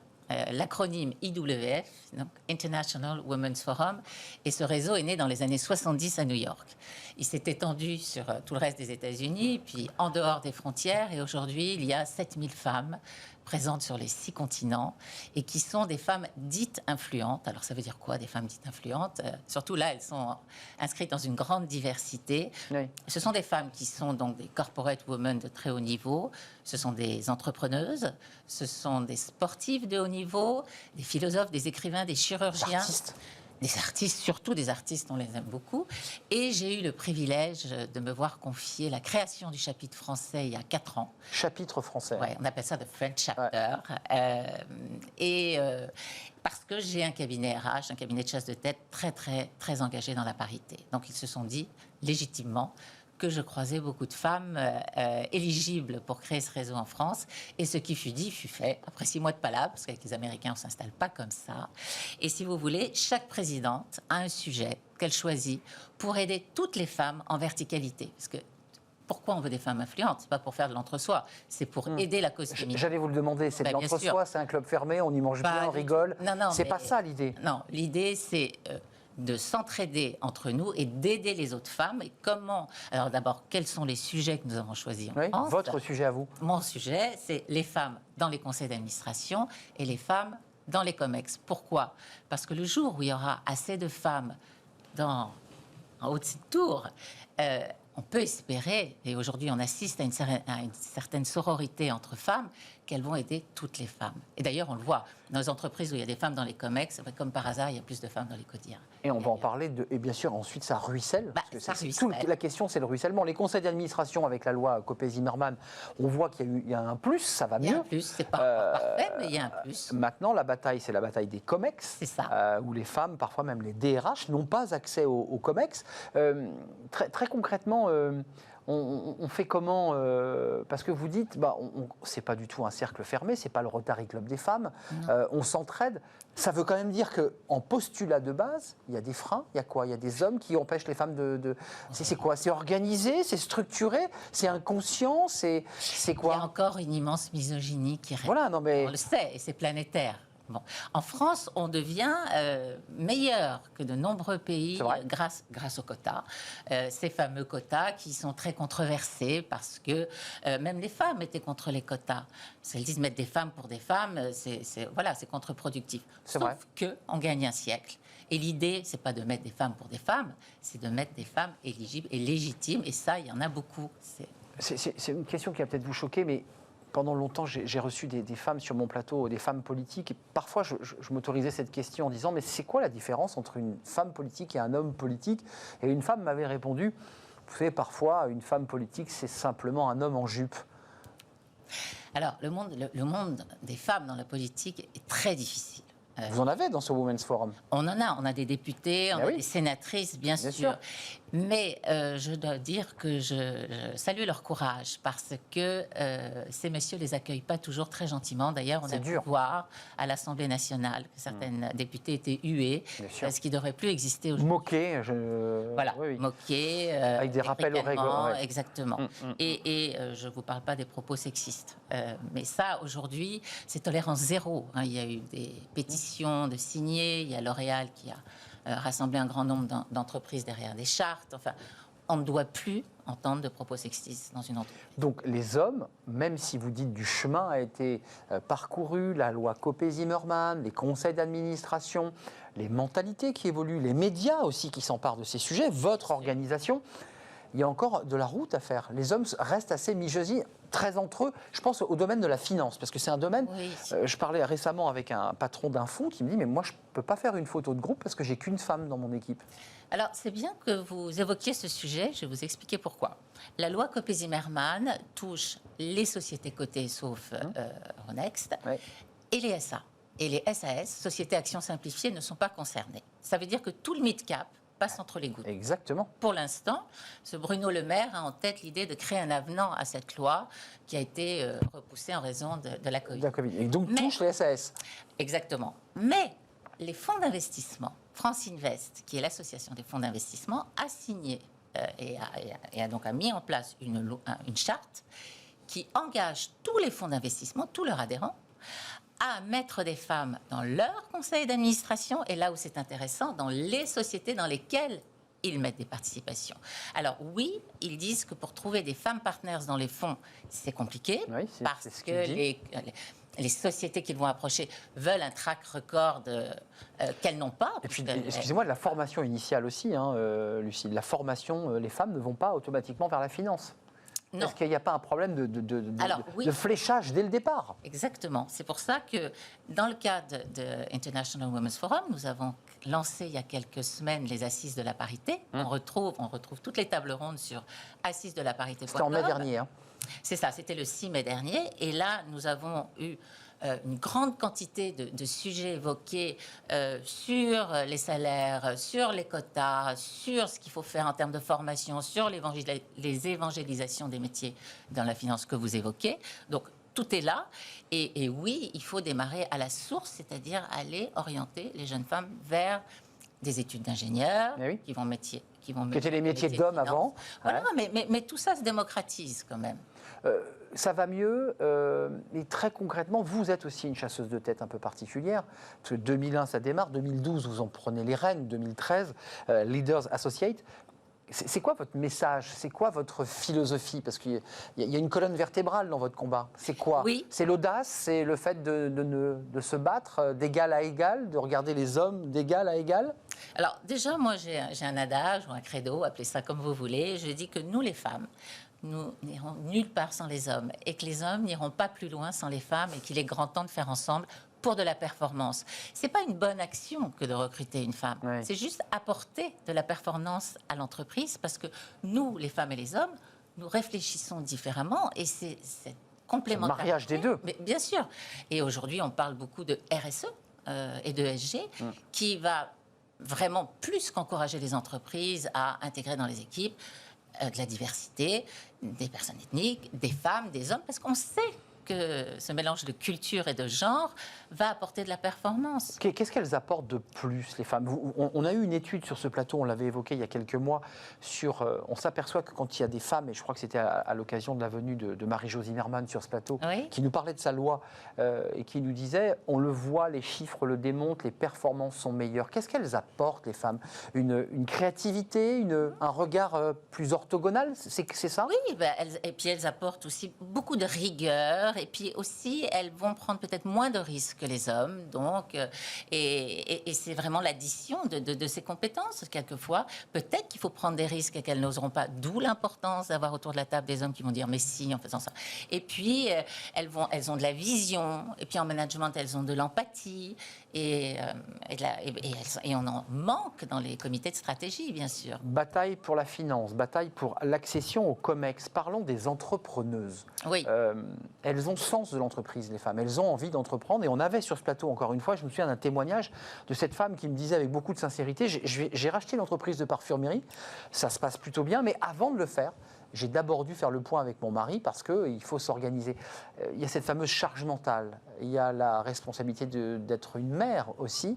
L'acronyme IWF, donc International Women's Forum, et ce réseau est né dans les années 70 à New York. Il s'est étendu sur tout le reste des États-Unis, puis en dehors des frontières, et aujourd'hui, il y a 7000 femmes présentes sur les 6 continents et qui sont des femmes dites influentes. Alors ça veut dire quoi, des femmes dites influentes? Surtout là, elles sont inscrites dans une grande diversité. Oui. Ce sont des femmes qui sont donc des corporate women de très haut niveau, ce sont des entrepreneuses, ce sont des sportives de haut niveau, des philosophes, des écrivains, des chirurgiens. Des artistes, surtout des artistes, on les aime beaucoup. Et j'ai eu le privilège de me voir confier la création du chapitre français il y a 4 ans. Chapitre français. Oui, on appelle ça the French chapter. Ouais. Parce que j'ai un cabinet RH, un cabinet de chasse de tête très, très, très engagé dans la parité. Donc ils se sont dit, légitimement, que je croisais beaucoup de femmes éligibles pour créer ce réseau en France. Et ce qui fut dit fut fait. Après 6 mois de palabres, parce qu'avec les Américains, on ne s'installe pas comme ça. Et si vous voulez, chaque présidente a un sujet qu'elle choisit pour aider toutes les femmes en verticalité. Parce que pourquoi on veut des femmes influentes? C'est pas pour faire de l'entre-soi, c'est pour aider la cause féminine. J'allais vous le demander, c'est de l'entre-soi, c'est un club fermé, on y mange bien, on rigole. Non, c'est pas ça l'idée. Non, l'idée c'est de s'entraider entre nous et d'aider les autres femmes. Et comment? Alors d'abord, quels sont les sujets que nous avons choisis en France? Votre sujet à vous? Mon sujet, c'est les femmes dans les conseils d'administration et les femmes dans les COMEX. Pourquoi? Parce que le jour où il y aura assez de femmes en haut de cette tour, on peut espérer, et aujourd'hui on assiste à une certaine sororité entre femmes, qu'elles vont aider toutes les femmes. Et d'ailleurs, on le voit, dans les entreprises où il y a des femmes dans les COMEX, comme par hasard, il y a plus de femmes dans les quotidiens. Et on va en parler, et bien sûr, ensuite, ça ruisselle. Ça ruisselle. La question, c'est le ruissellement. Les conseils d'administration, avec la loi Copé-Zimmermann, on voit qu'il y a un plus, ça va mieux. Il y a un plus, c'est pas parfait, mais il y a un plus. Maintenant, la bataille, c'est la bataille des COMEX. C'est ça. Où les femmes, parfois même les DRH, n'ont pas accès aux COMEX. Très concrètement, on fait comment? Parce que vous dites, c'est pas du tout un cercle fermé, c'est pas le Rotary Club des femmes. On s'entraide. Ça veut quand même dire qu'en postulat de base, il y a des freins. Il y a quoi? Il y a des hommes qui empêchent les femmes de... C'est quoi? C'est organisé? C'est structuré? C'est inconscient? C'est quoi? Il y a encore une immense misogynie qui règne. Voilà, non mais... On le sait, et c'est planétaire. Bon. En France, on devient meilleur que de nombreux pays grâce aux quotas. Ces fameux quotas qui sont très controversés parce que même les femmes étaient contre les quotas. Elles disent mettre des femmes pour des femmes, c'est contre-productif. Sauf qu'on gagne un siècle. Et l'idée, c'est pas de mettre des femmes pour des femmes, c'est de mettre des femmes éligibles et légitimes. Et ça, il y en a beaucoup. C'est une question qui va peut-être vous choquer, mais... Pendant longtemps, j'ai reçu des femmes sur mon plateau, des femmes politiques, et parfois je m'autorisais cette question en disant « Mais c'est quoi la différence entre une femme politique et un homme politique ?» Et une femme m'avait répondu « Vous savez, parfois, une femme politique, c'est simplement un homme en jupe. » Alors, le monde des femmes dans la politique est très difficile. Vous en avez dans ce Women's Forum? On a des députés, on a des sénatrices, bien sûr. Mais je dois dire que je salue leur courage parce que ces messieurs ne les accueillent pas toujours très gentiment. D'ailleurs, on a pu voir à l'Assemblée nationale que certaines députées étaient huées, ce qui ne devrait plus exister aujourd'hui. Moquées. Voilà, moquées. Avec des rappels aux règles. Exactement. Et je ne vous parle pas des propos sexistes. Mais ça, aujourd'hui, c'est tolérance zéro. Il y a eu des pétitions de signer, il y a L'Oréal qui a rassemblé un grand nombre d'entreprises derrière des chartes. Enfin, on ne doit plus entendre de propos sexistes dans une entreprise. Donc les hommes, même si vous dites du chemin a été parcouru, la loi Copé-Zimmermann, les conseils d'administration, les mentalités qui évoluent, les médias aussi qui s'emparent de ces sujets, votre organisation, il y a encore de la route à faire. Les hommes restent assez mijosis, très entre eux. Je pense au domaine de la finance, parce que c'est un domaine... Oui. Je parlais récemment avec un patron d'un fonds qui me dit « Mais moi, je ne peux pas faire une photo de groupe parce que j'ai qu'une femme dans mon équipe. » Alors, c'est bien que vous évoquiez ce sujet, je vais vous expliquer pourquoi. La loi Copé-Zimmermann touche les sociétés cotées, sauf Euronext, et les SA. Et les SAS, Sociétés Actions Simplifiées, ne sont pas concernées. Ça veut dire que tout le mid-cap passe entre les gouttes. Exactement. Pour l'instant, ce Bruno Le Maire a en tête l'idée de créer un avenant à cette loi qui a été repoussée en raison de la Covid. Et donc touche les SAS. Exactement. Mais les fonds d'investissement, France Invest, qui est l'association des fonds d'investissement, a signé et a mis en place une charte qui engage tous les fonds d'investissement, tous leurs adhérents, à mettre des femmes dans leur conseil d'administration et là où c'est intéressant, dans les sociétés dans lesquelles ils mettent des participations. Alors oui, ils disent que pour trouver des femmes partners dans les fonds, c'est compliqué parce que les sociétés qu'ils vont approcher veulent un track record qu'elles n'ont pas. Et puis, excusez-moi, de la formation initiale aussi, Lucie. La formation, les femmes ne vont pas automatiquement vers la finance. Non. Est-ce qu'il n'y a pas un problème de fléchage dès le départ? Exactement. C'est pour ça que, dans le cadre de International Women's Forum, nous avons lancé il y a quelques semaines les Assises de la parité. On retrouve toutes les tables rondes sur Assises de la parité. C'était en mai dernier. C'est ça, c'était le 6 mai dernier. Et là, nous avons eu une grande quantité de sujets évoqués sur les salaires, sur les quotas, sur ce qu'il faut faire en termes de formation, sur les évangélisations des métiers dans la finance que vous évoquez. Donc, tout est là. Et oui, il faut démarrer à la source, c'est-à-dire aller orienter les jeunes femmes vers des études d'ingénieurs qui étaient les métiers d'hommes avant. Voilà, mais tout ça se démocratise quand même. Ça va mieux, mais très concrètement, vous êtes aussi une chasseuse de tête un peu particulière, parce que 2001 ça démarre, 2012 vous en prenez les rênes, 2013 Leaders Associate. C'est quoi votre message? C'est quoi votre philosophie? Parce qu'il y a une colonne vertébrale dans votre combat. C'est quoi? C'est l'audace, c'est le fait de se battre d'égal à égal, de regarder les hommes d'égal à égal? Alors déjà, moi j'ai un adage ou un credo, appelez ça comme vous voulez. Je dis que nous les femmes, nous n'irons nulle part sans les hommes et que les hommes n'iront pas plus loin sans les femmes et qu'il est grand temps de faire ensemble pour de la performance. C'est pas une bonne action que de recruter une femme. C'est juste apporter de la performance à l'entreprise parce que nous, les femmes et les hommes, nous réfléchissons différemment et c'est complémentaire. Le mariage des deux. Mais, bien sûr. Et aujourd'hui, on parle beaucoup de RSE et de ESG qui va vraiment plus qu'encourager les entreprises à intégrer dans les équipes de la diversité, des personnes ethniques, des femmes, des hommes, parce qu'on sait que ce mélange de culture et de genre va apporter de la performance. Qu'est-ce qu'elles apportent de plus, les femmes? On a eu une étude sur ce plateau, on l'avait évoqué il y a quelques mois, on s'aperçoit que quand il y a des femmes, et je crois que c'était à l'occasion de la venue de Marie-Jo Zimmermann sur ce plateau, qui nous parlait de sa loi et qui nous disait, on le voit, les chiffres le démontrent, les performances sont meilleures. Qu'est-ce qu'elles apportent, les femmes? Une créativité, un regard plus orthogonal, c'est ça? Oui, et puis elles apportent aussi beaucoup de rigueur. Et puis aussi, elles vont prendre peut-être moins de risques que les hommes. Donc, et c'est vraiment l'addition de ces compétences. Quelquefois, peut-être qu'il faut prendre des risques et qu'elles n'oseront pas. D'où l'importance d'avoir autour de la table des hommes qui vont dire mais si en faisant ça. Et puis, elles ont de la vision. Et puis en management, elles ont de l'empathie. Et on en manque dans les comités de stratégie, bien sûr. Bataille pour la finance, bataille pour l'accession au COMEX. Parlons des entrepreneuses. Oui. Elles ont sens de l'entreprise, les femmes. Elles ont envie d'entreprendre. Et on avait sur ce plateau, encore une fois, je me souviens d'un témoignage de cette femme qui me disait avec beaucoup de sincérité, j'ai racheté l'entreprise de parfumerie, ça se passe plutôt bien, mais avant de le faire, j'ai d'abord dû faire le point avec mon mari parce qu'il faut s'organiser. Il y a cette fameuse charge mentale, il y a la responsabilité d'être une mère aussi.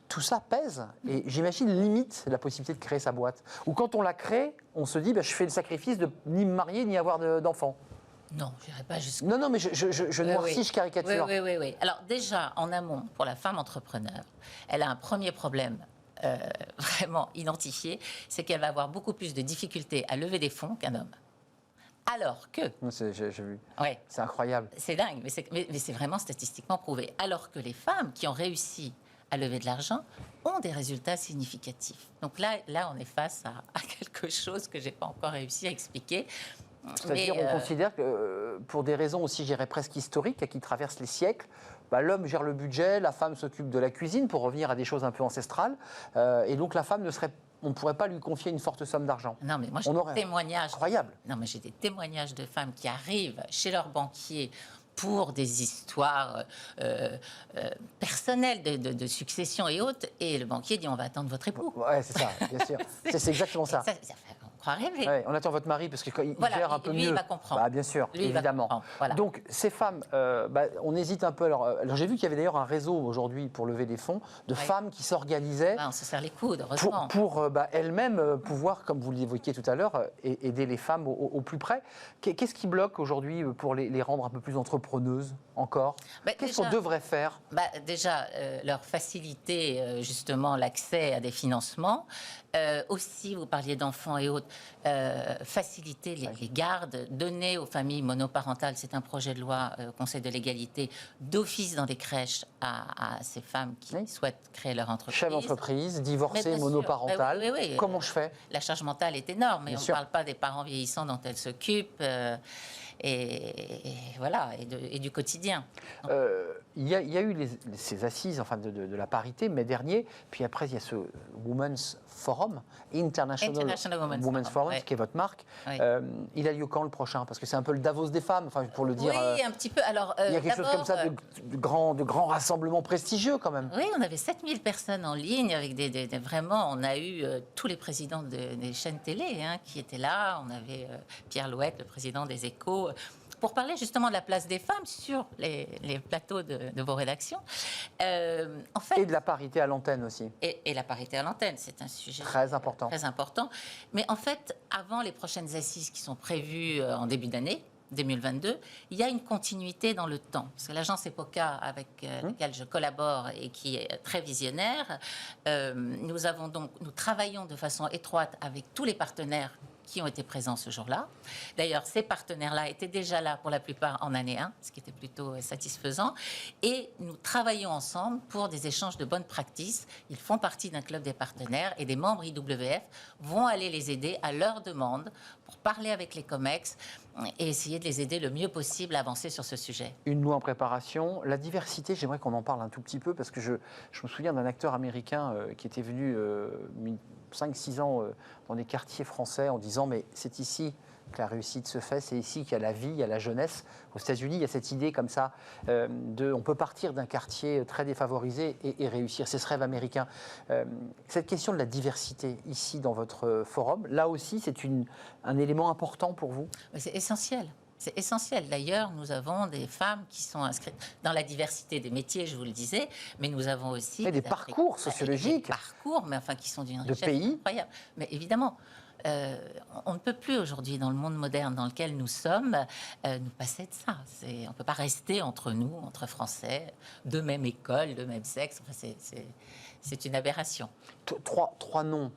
Tout ça pèse et j'imagine limite la possibilité de créer sa boîte. Ou quand on la crée, on se dit je fais le sacrifice de ni me marier ni avoir d'enfants. Non, je n'irai pas jusqu'à... Non, mais je noircis, je caricature. Oui. Alors déjà, en amont, pour la femme entrepreneur, elle a un premier problème vraiment identifié, c'est qu'elle va avoir beaucoup plus de difficultés à lever des fonds qu'un homme. Alors que... J'ai vu. Ouais, c'est incroyable. C'est dingue, mais c'est vraiment statistiquement prouvé. Alors que les femmes qui ont réussi à lever de l'argent ont des résultats significatifs. Donc là on est face à quelque chose que je n'ai pas encore réussi à expliquer. C'est-à-dire, on considère que, pour des raisons aussi, je dirais, presque historiques, qui traversent les siècles, l'homme gère le budget, la femme s'occupe de la cuisine, pour revenir à des choses un peu ancestrales, et donc la femme on ne pourrait pas lui confier une forte somme d'argent. Non, mais moi, j'ai des témoignages. Incroyable. Non, mais j'ai des témoignages de femmes qui arrivent chez leur banquier pour des histoires personnelles de succession et autres, et le banquier dit on va attendre votre époux. Ouais, c'est ça, bien sûr. C'est exactement ça. On croit rêver. Ouais, on attend votre mari parce qu'il gère un peu mieux. Lui, il va comprendre. Bien sûr, lui, évidemment. Voilà. Donc, ces femmes, on hésite un peu. Alors j'ai vu qu'il y avait d'ailleurs un réseau aujourd'hui pour lever des fonds de femmes qui s'organisaient. On se serre les coudes, heureusement. Pour elles-mêmes pouvoir, comme vous l'évoquiez tout à l'heure, aider les femmes au plus près. Qu'est-ce qui bloque aujourd'hui pour les rendre un peu plus entrepreneuses encore? Qu'est-ce qu'on devrait faire? Déjà, leur faciliter justement l'accès à des financements. Aussi, vous parliez d'enfants et autres, faciliter les gardes, donner aux familles monoparentales, c'est un projet de loi au Conseil de l'égalité, d'office dans des crèches à ces femmes qui souhaitent créer leur entreprise. Chef d'entreprise, divorcée, monoparentale, oui. Comment je fais? La charge mentale est énorme, mais on ne sûr. parle pas des parents vieillissants dont elles s'occupent. Et voilà, et du quotidien. Il y a eu ces assises de la parité mai dernier, puis après il y a ce Women's Forum, International Women's Forum, qui est votre marque. Oui. Il a lieu quand le prochain? Parce que c'est un peu le Davos des femmes, pour le dire. Oui, un petit peu. Alors, il y a quelque chose comme ça de grands rassemblements prestigieux quand même. Oui, on avait 7000 personnes en ligne, avec vraiment, on a eu tous les présidents des chaînes télé qui étaient là. On avait Pierre Louette, le président des Échos, pour parler justement de la place des femmes sur les plateaux de vos rédactions. En fait, et de la parité à l'antenne aussi. Et la parité à l'antenne, c'est un sujet très important. Mais en fait, avant les prochaines assises qui sont prévues en début d'année 2022, il y a une continuité dans le temps. Parce que l'agence EPOCA, avec laquelle je collabore et qui est très visionnaire, nous travaillons de façon étroite avec tous les partenaires qui ont été présents ce jour-là. D'ailleurs, ces partenaires-là étaient déjà là pour la plupart en année 1, ce qui était plutôt satisfaisant. Et nous travaillons ensemble pour des échanges de bonnes pratiques. Ils font partie d'un club des partenaires et des membres IWF vont aller les aider à leur demande pour parler avec les COMEX et essayer de les aider le mieux possible à avancer sur ce sujet. Une loi en préparation. La diversité, j'aimerais qu'on en parle un tout petit peu parce que je me souviens d'un acteur américain qui était venu 5-6 ans dans des quartiers français en disant mais c'est ici que la réussite se fait, c'est ici qu'il y a la vie, il y a la jeunesse. Aux États-Unis, il y a cette idée comme ça on peut partir d'un quartier très défavorisé et réussir. C'est ce rêve américain. Cette question de la diversité ici dans votre forum, là aussi c'est un élément important pour vous? C'est essentiel. C'est essentiel. D'ailleurs, nous avons des femmes qui sont inscrites dans la diversité des métiers, je vous le disais, mais nous avons aussi des parcours sociologiques. Des parcours, mais enfin qui sont d'une richesse pays incroyable. Mais évidemment, on ne peut plus aujourd'hui, dans le monde moderne dans lequel nous sommes, nous passer de ça. On ne peut pas rester entre nous, entre Français, de même école, de même sexe. Enfin, c'est une aberration. Trois noms.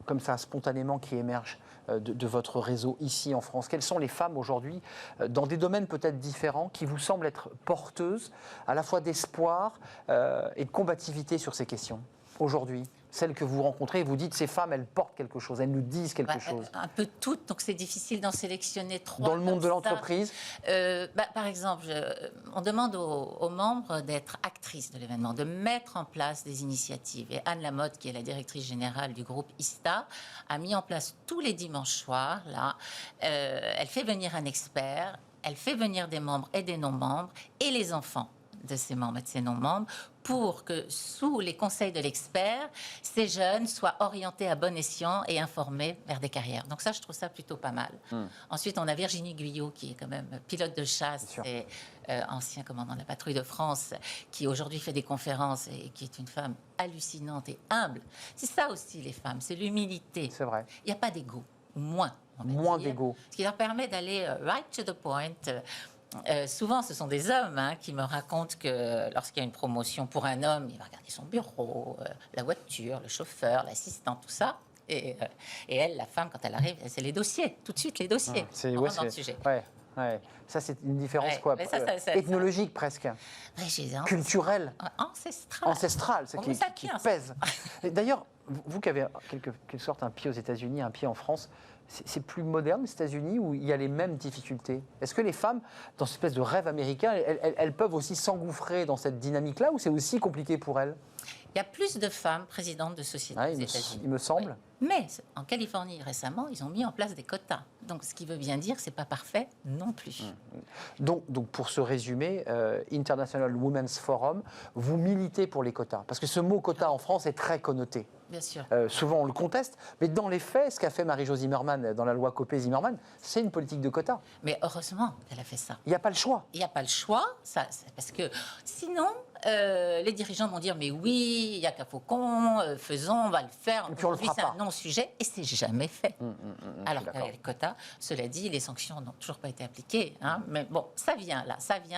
Comme ça, spontanément, qui émergent de votre réseau ici en France. Quelles sont les femmes aujourd'hui, dans des domaines peut-être différents, qui vous semblent être porteuses à la fois d'espoir et de combativité sur ces questions aujourd'hui? Celles que vous rencontrez et vous dites, ces femmes, elles portent quelque chose, elles nous disent quelque chose. Un peu toutes, donc c'est difficile d'en sélectionner 3. Dans le monde de l'entreprise par exemple, on demande aux membres d'être actrices de l'événement, de mettre en place des initiatives. Et Anne Lamotte, qui est la directrice générale du groupe ISTA, a mis en place tous les dimanches soirs, là, elle fait venir un expert, elle fait venir des membres et des non-membres, et les enfants de ces membres et de ces non-membres, pour que, sous les conseils de l'expert, ces jeunes soient orientés à bon escient et informés vers des carrières. Donc ça, je trouve ça plutôt pas mal. Ensuite, on a Virginie Guyot, qui est quand même pilote de chasse et ancien commandant de la patrouille de France, qui aujourd'hui fait des conférences et qui est une femme hallucinante et humble. C'est ça aussi, les femmes, c'est l'humilité. C'est vrai. Il n'y a pas d'ego, moins d'ego. Ce qui leur permet d'aller right to the point, souvent, ce sont des hommes qui me racontent que lorsqu'il y a une promotion pour un homme, il va regarder son bureau, la voiture, le chauffeur, l'assistant, tout ça. Et elle, la femme, quand elle arrive, c'est les dossiers, tout de suite les dossiers. On rentre dans le sujet. Ouais. Ça, c'est une différence ça, ethnologique presque, culturelle, ancestrale, ce qui pèse. D'ailleurs, vous qui avez quelque sorte un pied aux États-Unis, un pied en France, c'est plus moderne les États-Unis où il y a les mêmes difficultés. Est-ce que les femmes, dans cette espèce de rêve américain, elles peuvent aussi s'engouffrer dans cette dynamique-là ou c'est aussi compliqué pour elles? Il y a plus de femmes présidentes de sociétés aux États-Unis. Il me semble. Oui. Mais en Californie, récemment, ils ont mis en place des quotas. Donc, ce qui veut bien dire que ce n'est pas parfait non plus. Donc, pour se résumer, International Women's Forum, vous militez pour les quotas. Parce que ce mot quota en France est très connoté. Bien sûr. Souvent, on le conteste. Mais dans les faits, ce qu'a fait Marie-Jo Zimmermann dans la loi Copé-Zimmermann, c'est une politique de quotas. Mais heureusement qu'elle a fait ça. Il n'y a pas le choix. Il n'y a pas le choix, parce que sinon, les dirigeants vont dire mais oui, il n'y a qu'à Faucon, faisons, on va le faire. Et puis on le fera c'est un non-sujet et c'est jamais fait. Alors d'accord. les quotas, cela dit, les sanctions n'ont toujours pas été appliquées. Mais bon, ça vient là,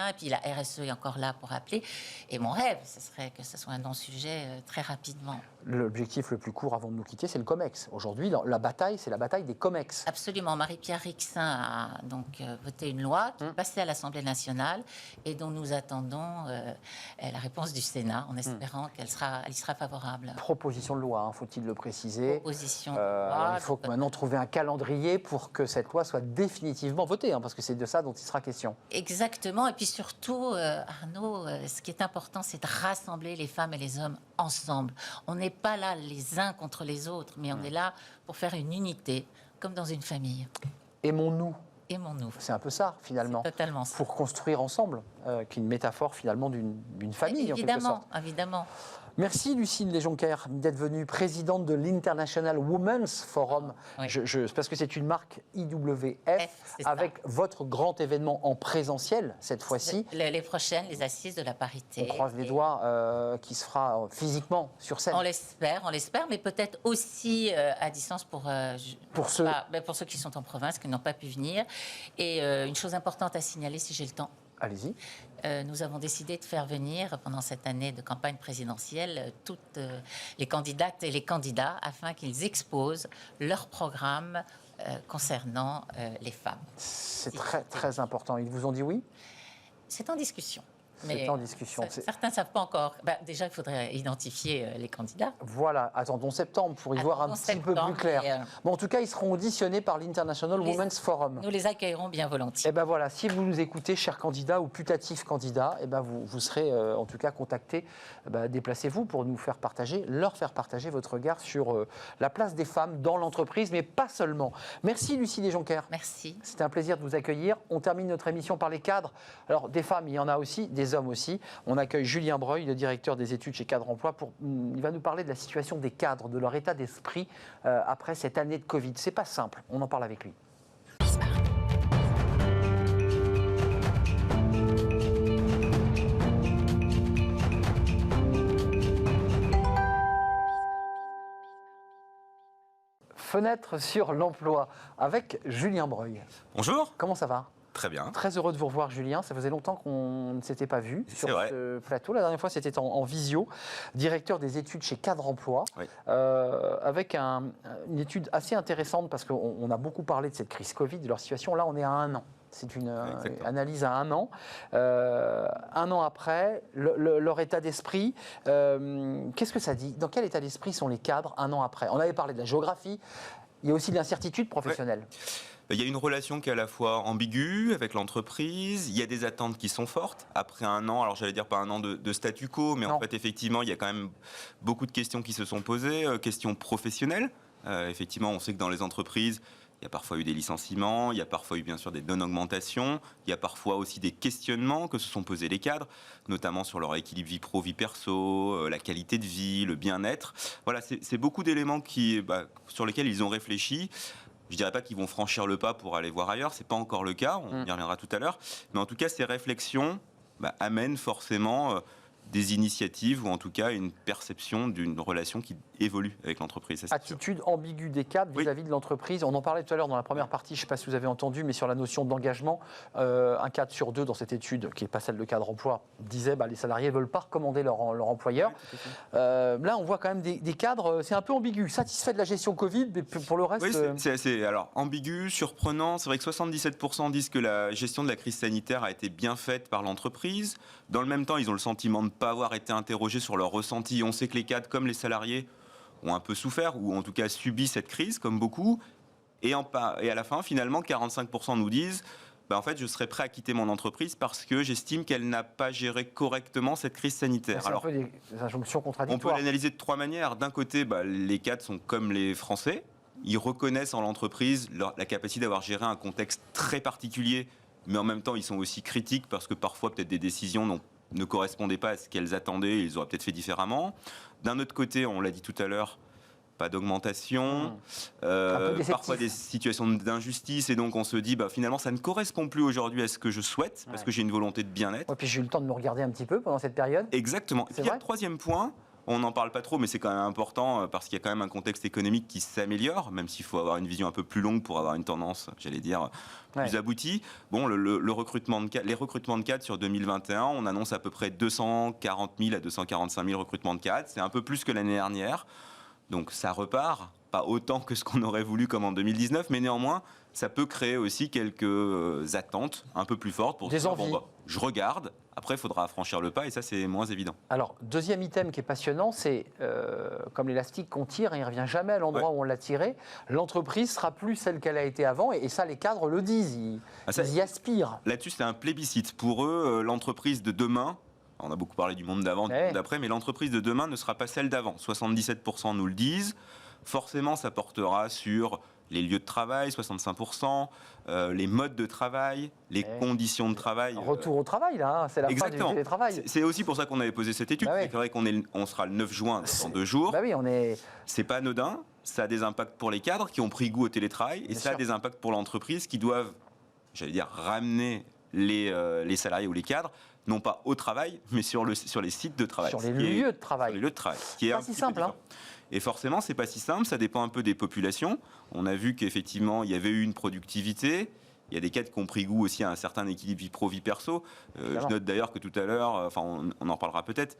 et puis la RSE est encore là pour appeler. Et mon rêve, ce serait que ce soit un non-sujet très rapidement. L'objectif le plus court avant de nous quitter, c'est le COMEX. Aujourd'hui, la bataille, c'est la bataille des COMEX. Absolument. Marie-Pierre Rixain a donc voté une loi qui est passée à l'Assemblée nationale et dont nous attendons la réponse du Sénat en espérant qu'elle y sera favorable. Proposition de loi, faut-il le préciser. Proposition de loi. Il faut maintenant trouver un calendrier pour que cette loi soit définitivement votée, parce que c'est de ça dont il sera question. Exactement. Et puis surtout, Arnaud, ce qui est important, c'est de rassembler les femmes et les hommes ensemble. On n'est pas là les uns contre les autres, mais on est là pour faire une unité, comme dans une famille. Aimons-nous. Aimons-nous. C'est un peu ça, finalement. C'est totalement ça. Pour construire ensemble, qui est une métaphore, finalement, d'une famille, en quelque sorte. Évidemment. Merci, Lucine Léjonquer, d'être venue présidente de l'International Women's Forum. Oui. Parce que c'est une marque IWF, avec votre grand événement en présentiel, cette fois-ci. Les prochaines, les assises de la parité. On croise les doigts, qui se fera physiquement sur scène. On l'espère, mais peut-être aussi à distance pour ceux qui sont en province, qui n'ont pas pu venir. Et une chose importante à signaler, si j'ai le temps. Allez-y. Nous avons décidé de faire venir, pendant cette année de campagne présidentielle, toutes les candidates et les candidats afin qu'ils exposent leur programme concernant les femmes. C'est très, très important. Ils vous ont dit oui? C'est en discussion. C'est en discussion. Certains ne savent pas encore. Déjà, il faudrait identifier les candidats. Voilà, attendons septembre pour y voir un petit peu plus clair. Bon, en tout cas, ils seront auditionnés par l'International Women's Forum. Nous les accueillerons bien volontiers. Et ben voilà, si vous nous écoutez, chers candidats ou putatifs candidats, vous serez en tout cas contactés. Déplacez-vous pour nous faire partager, votre regard sur la place des femmes dans l'entreprise, mais pas seulement. Merci Lucie Léjonquer. Merci. C'était un plaisir de vous accueillir. On termine notre émission par les cadres. Alors, des femmes, il y en a aussi, des hommes aussi. On accueille Julien Breuil, le directeur des études chez Cadre Emploi. Il va nous parler de la situation des cadres, de leur état d'esprit après cette année de Covid. C'est pas simple, on en parle avec lui. Fenêtre sur l'emploi avec Julien Breuil. Bonjour. Comment ça va ? Très bien. Très heureux de vous revoir, Julien. Ça faisait longtemps qu'on ne s'était pas vu sur ce plateau. La dernière fois, c'était en visio. Directeur des études chez Cadre Emploi, oui. Avec une étude assez intéressante parce qu'on a beaucoup parlé de cette crise Covid, de leur situation. Là, on est à 1 an. C'est une analyse à 1 an. 1 an après, leur état d'esprit, qu'est-ce que ça dit ? Dans quel état d'esprit sont les cadres 1 an après ? On avait parlé de la géographie. Il y a aussi de l'incertitude professionnelle. Ouais. Il y a une relation qui est à la fois ambiguë avec l'entreprise, il y a des attentes qui sont fortes. Après 1 an, alors j'allais dire pas 1 an de statu quo, mais en fait effectivement il y a quand même beaucoup de questions qui se sont posées, questions professionnelles. Effectivement on sait que dans les entreprises, il y a parfois eu des licenciements, il y a parfois eu bien sûr des non-augmentations, il y a parfois aussi des questionnements que se sont posés les cadres, notamment sur leur équilibre vie pro, vie perso, la qualité de vie, le bien-être. Voilà, c'est beaucoup d'éléments sur lesquels ils ont réfléchi. Je ne dirais pas qu'ils vont franchir le pas pour aller voir ailleurs, ce n'est pas encore le cas, on y reviendra tout à l'heure. Mais en tout cas, ces réflexions amènent forcément des initiatives ou en tout cas une perception d'une relation qui évolue avec l'entreprise. Attitude ambiguë des cadres vis-à-vis de l'entreprise. On en parlait tout à l'heure dans la première partie, je ne sais pas si vous avez entendu, mais sur la notion d'engagement, un cadre sur deux dans cette étude, qui n'est pas celle de cadre emploi, disait les salariés ne veulent pas recommander leur employeur. Là, on voit quand même des cadres, c'est un peu ambigu, satisfait de la gestion Covid, mais pour le reste... Oui, c'est assez ambigu, surprenant. C'est vrai que 77% disent que la gestion de la crise sanitaire a été bien faite par l'entreprise. Dans le même temps, ils ont le sentiment de ne pas avoir été interrogés sur leur ressenti. On sait que les cadres, comme les salariés, ont un peu souffert, ou en tout cas subi cette crise, comme beaucoup. Et à la fin, finalement, 45% nous disent en fait, je serais prêt à quitter mon entreprise parce que j'estime qu'elle n'a pas géré correctement cette crise sanitaire. C'est un peu des injonctions contradictoires. On peut l'analyser de trois manières. D'un côté, les cadres sont comme les Français. Ils reconnaissent en l'entreprise la capacité d'avoir géré un contexte très particulier, mais en même temps, ils sont aussi critiques parce que parfois, peut-être des décisions ne correspondaient pas à ce qu'elles attendaient, ils auraient peut-être fait différemment. D'un autre côté, on l'a dit tout à l'heure, pas d'augmentation, parfois des situations d'injustice, et donc on se dit finalement ça ne correspond plus aujourd'hui à ce que je souhaite, parce que j'ai une volonté de bien-être. Puis j'ai eu le temps de me regarder un petit peu pendant cette période. Exactement. Et puis il y a le troisième point, on n'en parle pas trop, mais c'est quand même important, parce qu'il y a quand même un contexte économique qui s'améliore, même s'il faut avoir une vision un peu plus longue pour avoir une tendance, j'allais dire, plus aboutie. Bon, les recrutements de cadres sur 2021, on annonce à peu près 240 000 à 245 000 recrutements de cadres, c'est un peu plus que l'année dernière. Donc ça repart, pas autant que ce qu'on aurait voulu comme en 2019, mais néanmoins, ça peut créer aussi quelques attentes un peu plus fortes pour des envies. Je regarde, après il faudra franchir le pas et ça c'est moins évident. Alors, deuxième item qui est passionnant, c'est comme l'élastique qu'on tire et il ne revient jamais à l'endroit où on l'a tiré, l'entreprise sera plus celle qu'elle a été avant et ça les cadres le disent, ils y aspirent. Là-dessus c'est un plébiscite. Pour eux, l'entreprise de demain, on a beaucoup parlé du monde d'avant, du monde d'après, mais l'entreprise de demain ne sera pas celle d'avant. 77% nous le disent. Forcément, ça portera sur les lieux de travail, 65%, les modes de travail, les conditions de travail. Retour au travail, là, c'est la fin du télétravail. C'est aussi pour ça qu'on avait posé cette étude. C'est vrai qu'on sera le 9 juin dans 2 jours. C'est pas anodin. Ça a des impacts pour les cadres qui ont pris goût au télétravail. Et ça a des impacts pour l'entreprise qui doivent, j'allais dire, ramener les salariés ou les cadres non pas au travail, mais sur les sites de travail. Sur les lieux de travail. Sur les lieux de travail. Ce n'est pas si simple. Et forcément, ce n'est pas si simple, ça dépend un peu des populations. On a vu qu'effectivement, il y avait eu une productivité. Il y a des cadres qui ont pris goût aussi à un certain équilibre vie pro, vie perso. Je note d'ailleurs que tout à l'heure, on en parlera peut-être,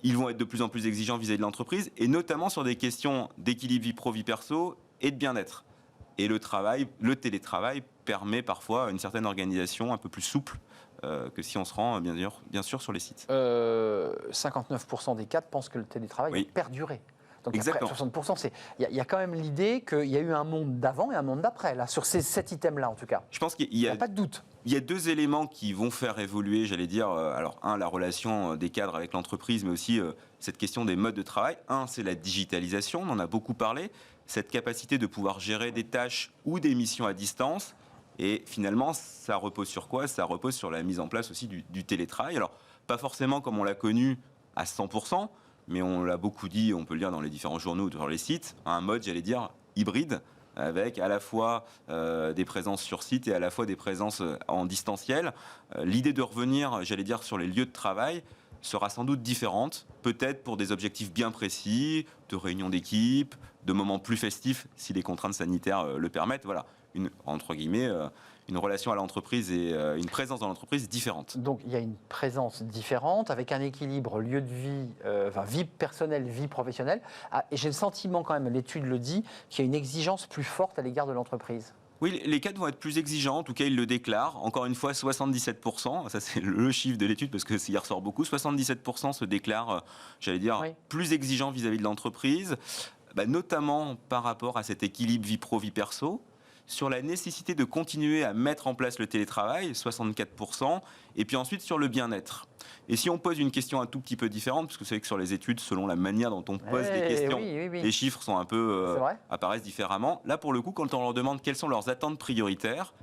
ils vont être de plus en plus exigeants vis-à-vis de l'entreprise, et notamment sur des questions d'équilibre vie pro, vie perso et de bien-être. Et le télétravail permet parfois une certaine organisation un peu plus souple que si on se rend bien sûr sur les sites. 59% des cadres pensent que le télétravail va perdurer. Donc exactement. Après, 60%, il y a quand même l'idée qu'il y a eu un monde d'avant et un monde d'après, là, sur cet item-là en tout cas. Je pense qu'il y a pas de doute. Il y a deux éléments qui vont faire évoluer, j'allais dire, la relation des cadres avec l'entreprise, mais aussi cette question des modes de travail. C'est la digitalisation, on en a beaucoup parlé, cette capacité de pouvoir gérer des tâches ou des missions à distance. Et finalement, ça repose sur quoi ? Ça repose sur la mise en place aussi du télétravail. Alors, pas forcément comme on l'a connu à 100%, mais on l'a beaucoup dit, on peut le lire dans les différents journaux ou sur les sites, un mode, j'allais dire, hybride, avec à la fois des présences sur site et à la fois des présences en distanciel. L'idée de revenir, j'allais dire, sur les lieux de travail sera sans doute différente, peut-être pour des objectifs bien précis, de réunions d'équipe, de moments plus festifs, si les contraintes sanitaires le permettent. Voilà, entre guillemets, une relation à l'entreprise et une présence dans l'entreprise différente. Donc il y a une présence différente, avec un équilibre lieu de vie, vie personnelle, vie professionnelle. Et j'ai le sentiment quand même, l'étude le dit, qu'il y a une exigence plus forte à l'égard de l'entreprise. Oui, les cadres vont être plus exigeants, en tout cas ils le déclarent. Encore une fois, 77%, ça c'est le chiffre de l'étude parce qu'il ressort beaucoup, 77% se déclarent, j'allais dire, plus exigeants vis-à-vis de l'entreprise, notamment par rapport à cet équilibre vie pro, vie perso. Sur la nécessité de continuer à mettre en place le télétravail, 64%, et puis ensuite sur le bien-être. Et si on pose une question un tout petit peu différente, parce que vous savez que sur les études, selon la manière dont on pose les questions, les chiffres sont un peu apparaissent différemment. Là, pour le coup, quand on leur demande quelles sont leurs attentes prioritaires,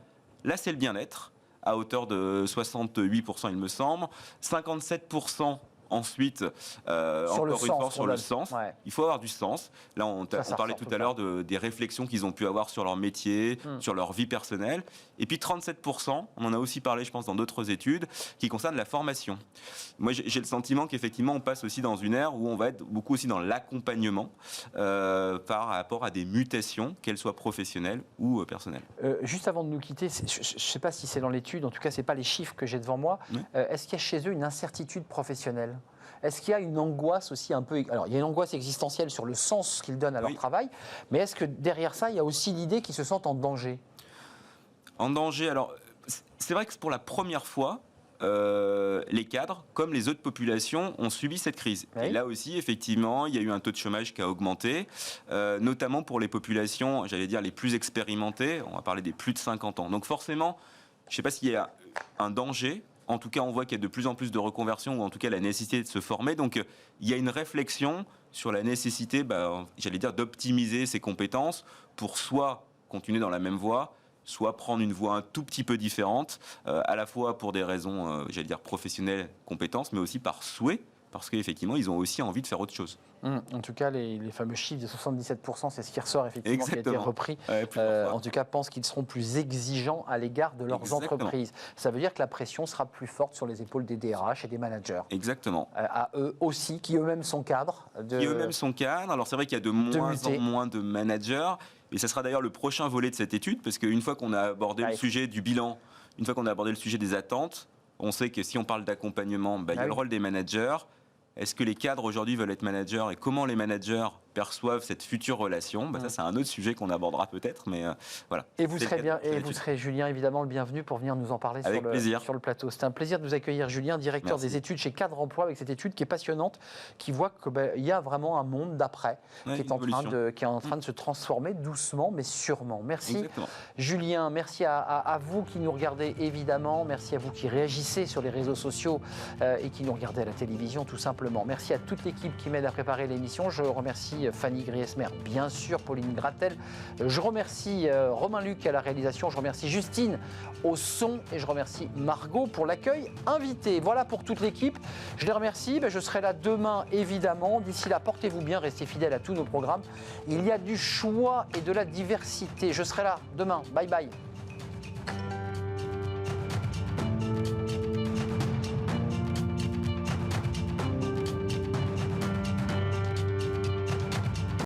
là, c'est le bien-être, à hauteur de 68%, il me semble, 57% Ensuite, encore une fois, sur le sens, il faut avoir du sens. Là, on parlait tout à l'heure des réflexions qu'ils ont pu avoir sur leur métier, sur leur vie personnelle. Et puis 37%, on en a aussi parlé, je pense, dans d'autres études, qui concernent la formation. Moi, j'ai le sentiment qu'effectivement, on passe aussi dans une ère où on va être beaucoup aussi dans l'accompagnement par rapport à des mutations, qu'elles soient professionnelles ou personnelles. Juste avant de nous quitter, je ne sais pas si c'est dans l'étude, en tout cas, ce n'est pas les chiffres que j'ai devant moi. Est-ce qu'il y a chez eux une incertitude professionnelle ? Est-ce qu'il y a une angoisse aussi un peu... Alors, il y a une angoisse existentielle sur le sens qu'ils donnent à leur travail, mais est-ce que derrière ça, il y a aussi l'idée qu'ils se sentent en danger ? En danger, alors, c'est vrai que pour la première fois, les cadres, comme les autres populations, ont subi cette crise. Et là aussi, effectivement, il y a eu un taux de chômage qui a augmenté, notamment pour les populations, j'allais dire, les plus expérimentées. On va parler des plus de 50 ans. Donc forcément, je ne sais pas s'il y a un danger. En tout cas, on voit qu'il y a de plus en plus de reconversions, ou en tout cas la nécessité de se former. Donc, il y a une réflexion sur la nécessité, j'allais dire, d'optimiser ses compétences pour soit continuer dans la même voie, soit prendre une voie un tout petit peu différente, à la fois pour des raisons, j'allais dire, professionnelles, compétences, mais aussi par souhait, parce qu'effectivement, ils ont aussi envie de faire autre chose. En tout cas, les fameux chiffres de 77%, c'est ce qui ressort effectivement, Exactement. qui a été repris. En tout cas, pensent qu'ils seront plus exigeants à l'égard de leurs entreprises. Ça veut dire que la pression sera plus forte sur les épaules des DRH et des managers. Exactement. À eux aussi, qui eux-mêmes sont cadres. Qui eux-mêmes sont cadres. Alors c'est vrai qu'il y a de moins en moins de managers. Et ça sera d'ailleurs le prochain volet de cette étude, parce qu'une fois qu'on a abordé le sujet du bilan, une fois qu'on a abordé le sujet des attentes, on sait que si on parle d'accompagnement, il y a le rôle des managers. Est-ce que les cadres aujourd'hui veulent être managers et comment les managers perçoivent cette future relation ? Ça, c'est un autre sujet qu'on abordera peut-être, mais voilà. Et vous serez, Julien, évidemment, le bienvenu pour venir nous en parler sur le plateau. C'était un plaisir de vous accueillir, Julien, directeur des études chez Cadre Emploi, avec cette étude qui est passionnante, qui voit qu'il y a vraiment un monde d'après qui est en train de se transformer doucement, mais sûrement. Merci, exactement. Julien. Merci à vous qui nous regardez, évidemment. Merci à vous qui réagissez sur les réseaux sociaux et qui nous regardez à la télévision, tout simplement. Merci à toute l'équipe qui m'aide à préparer l'émission. Je remercie Fanny Griesmer, bien sûr, Pauline Gratel. Je remercie Romain Luc à la réalisation. Je remercie Justine au son et je remercie Margot pour l'accueil invité. Voilà pour toute l'équipe. Je les remercie. Je serai là demain, évidemment. D'ici là, portez-vous bien, restez fidèles à tous nos programmes. Il y a du choix et de la diversité. Je serai là demain. Bye bye.